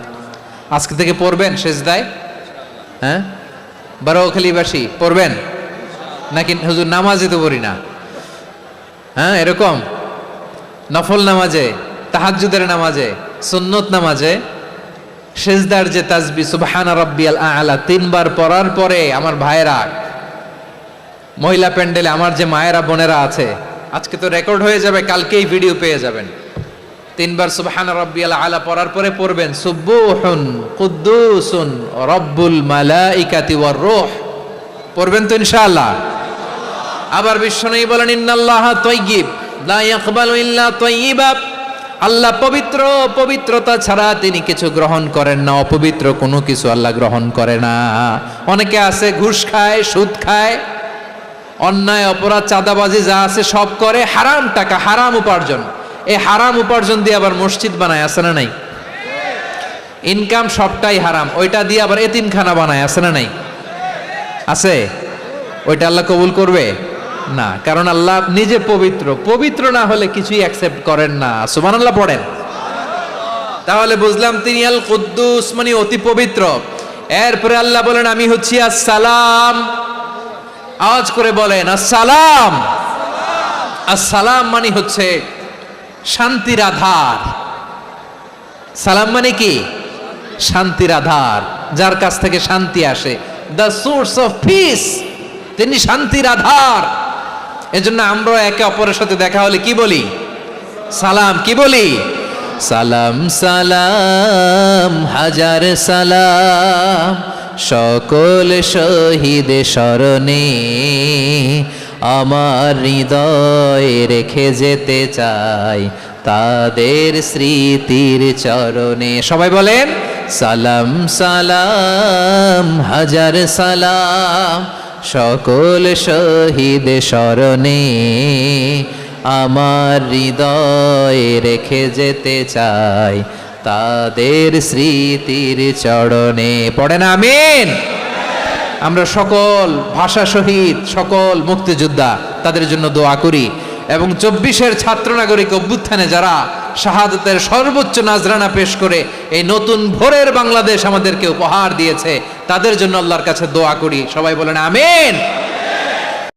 আজকে থেকে পড়বেন সিজদায়? হ্যাঁ, বারোয়াখালীবাসী পড়বেন নাকি? হুজুর নামাজে তো পড়ি না। হ্যাঁ, এরকম নফল নামাজে, তাহাজ্জুদের নামাজে, সুন্নত নামাজে সিজদার যে তাসবিহ সুবহানা রাব্বিয়াল আলা 3 বার পড়ার পরে আমার ভাইয়েরা, মহিলা প্যান্ডেলে আমার যে মায়েরা বোনেরা আছে, আজকে তো রেকর্ড হয়ে যাবে, কালকেই ভিডিও পেয়ে যাবেন। 3 বার সুবহানা রাব্বিয়াল আলা পড়ার পরে পড়বেন সুবহুন কুদ্দুসুন রব্বুল মালাইকাতি ওয়ার রূহ। পড়বেন তো ইনশাআল্লাহ? আবার বিশ্বনবী বলেন ইন্নাল্লাহা তাইয়্যিব লা ইয়াকবালু ইল্লা তাইয়্যিবা। আল্লাহ পবিত্র, পবিত্রতা ছাড়া তিনি কিছু গ্রহণ করেন না, অপবিত্র কোনো কিছু আল্লাহ গ্রহণ করে না। অনেকে আছে ঘুষ খায়, সুদ খায়, অন্যায় অপরাধ চাঁদাবাজি যা আছে সব করে, হারাম টাকা, হারাম উপার্জন। এই হারাম উপার্জন দিয়ে আবার মসজিদ বানায়, আছে না নাই? ইনকাম সবটাই হারাম, ওইটা দিয়ে আবার এতিমখানা বানায়, আছে না নাই? আছে। ওইটা আল্লাহ কবুল করবে না, কারণ আল্লাহ নিজে পবিত্র। পবিত্র না হলে কিছুই অ্যাকসেপ্ট করেন না। সুবহানাল্লাহ পড়েন। তাহলে বুঝলাম তিনি আল কুদ্দুস, মানে অতি পবিত্র। এরপরে আল্লাহ বলেন আমি হচ্ছি আসসালাম। আওয়াজ করে বলেন আসসালাম। আসসালাম মানে হচ্ছে শান্তির আধার। সালাম মানে কি? শান্তির আধার, যার কাছ থেকে শান্তি আসে। দ্য সোর্স অফ পিস, তিনি শান্তির আধার। এজন্য আমরা একে অপরের সাথে দেখা হলে কি বলি? সালাম। কি বলি? সালাম সালাম হাজার সালাম, সকল শহীদ স্মরণে আমার হৃদয়ে রেখে যেতে চাই তাদের স্মৃতির চরণে। সবাই বলেন সালাম সালাম হাজার সালাম, সকল শহীদ স্মরণে আমার হৃদয়ে রেখে যেতে চাই তাদের স্মৃতির চরণে। পড়েন আমিন। আমরা সকল ভাষা শহীদ, সকল মুক্তিযোদ্ধা, তাদের জন্য দোয়া করি। এবং 24-এর ছাত্র নাগরিক অভ্যুত্থানে যারা শাহাদাতের সর্বোচ্চ নাজরানা পেশ করে এই নতুন ভোরের বাংলাদেশ আমাদেরকে উপহার দিয়েছে, তাদের জন্য আল্লাহর কাছে দোয়া করি। সবাই বলেন আমিন।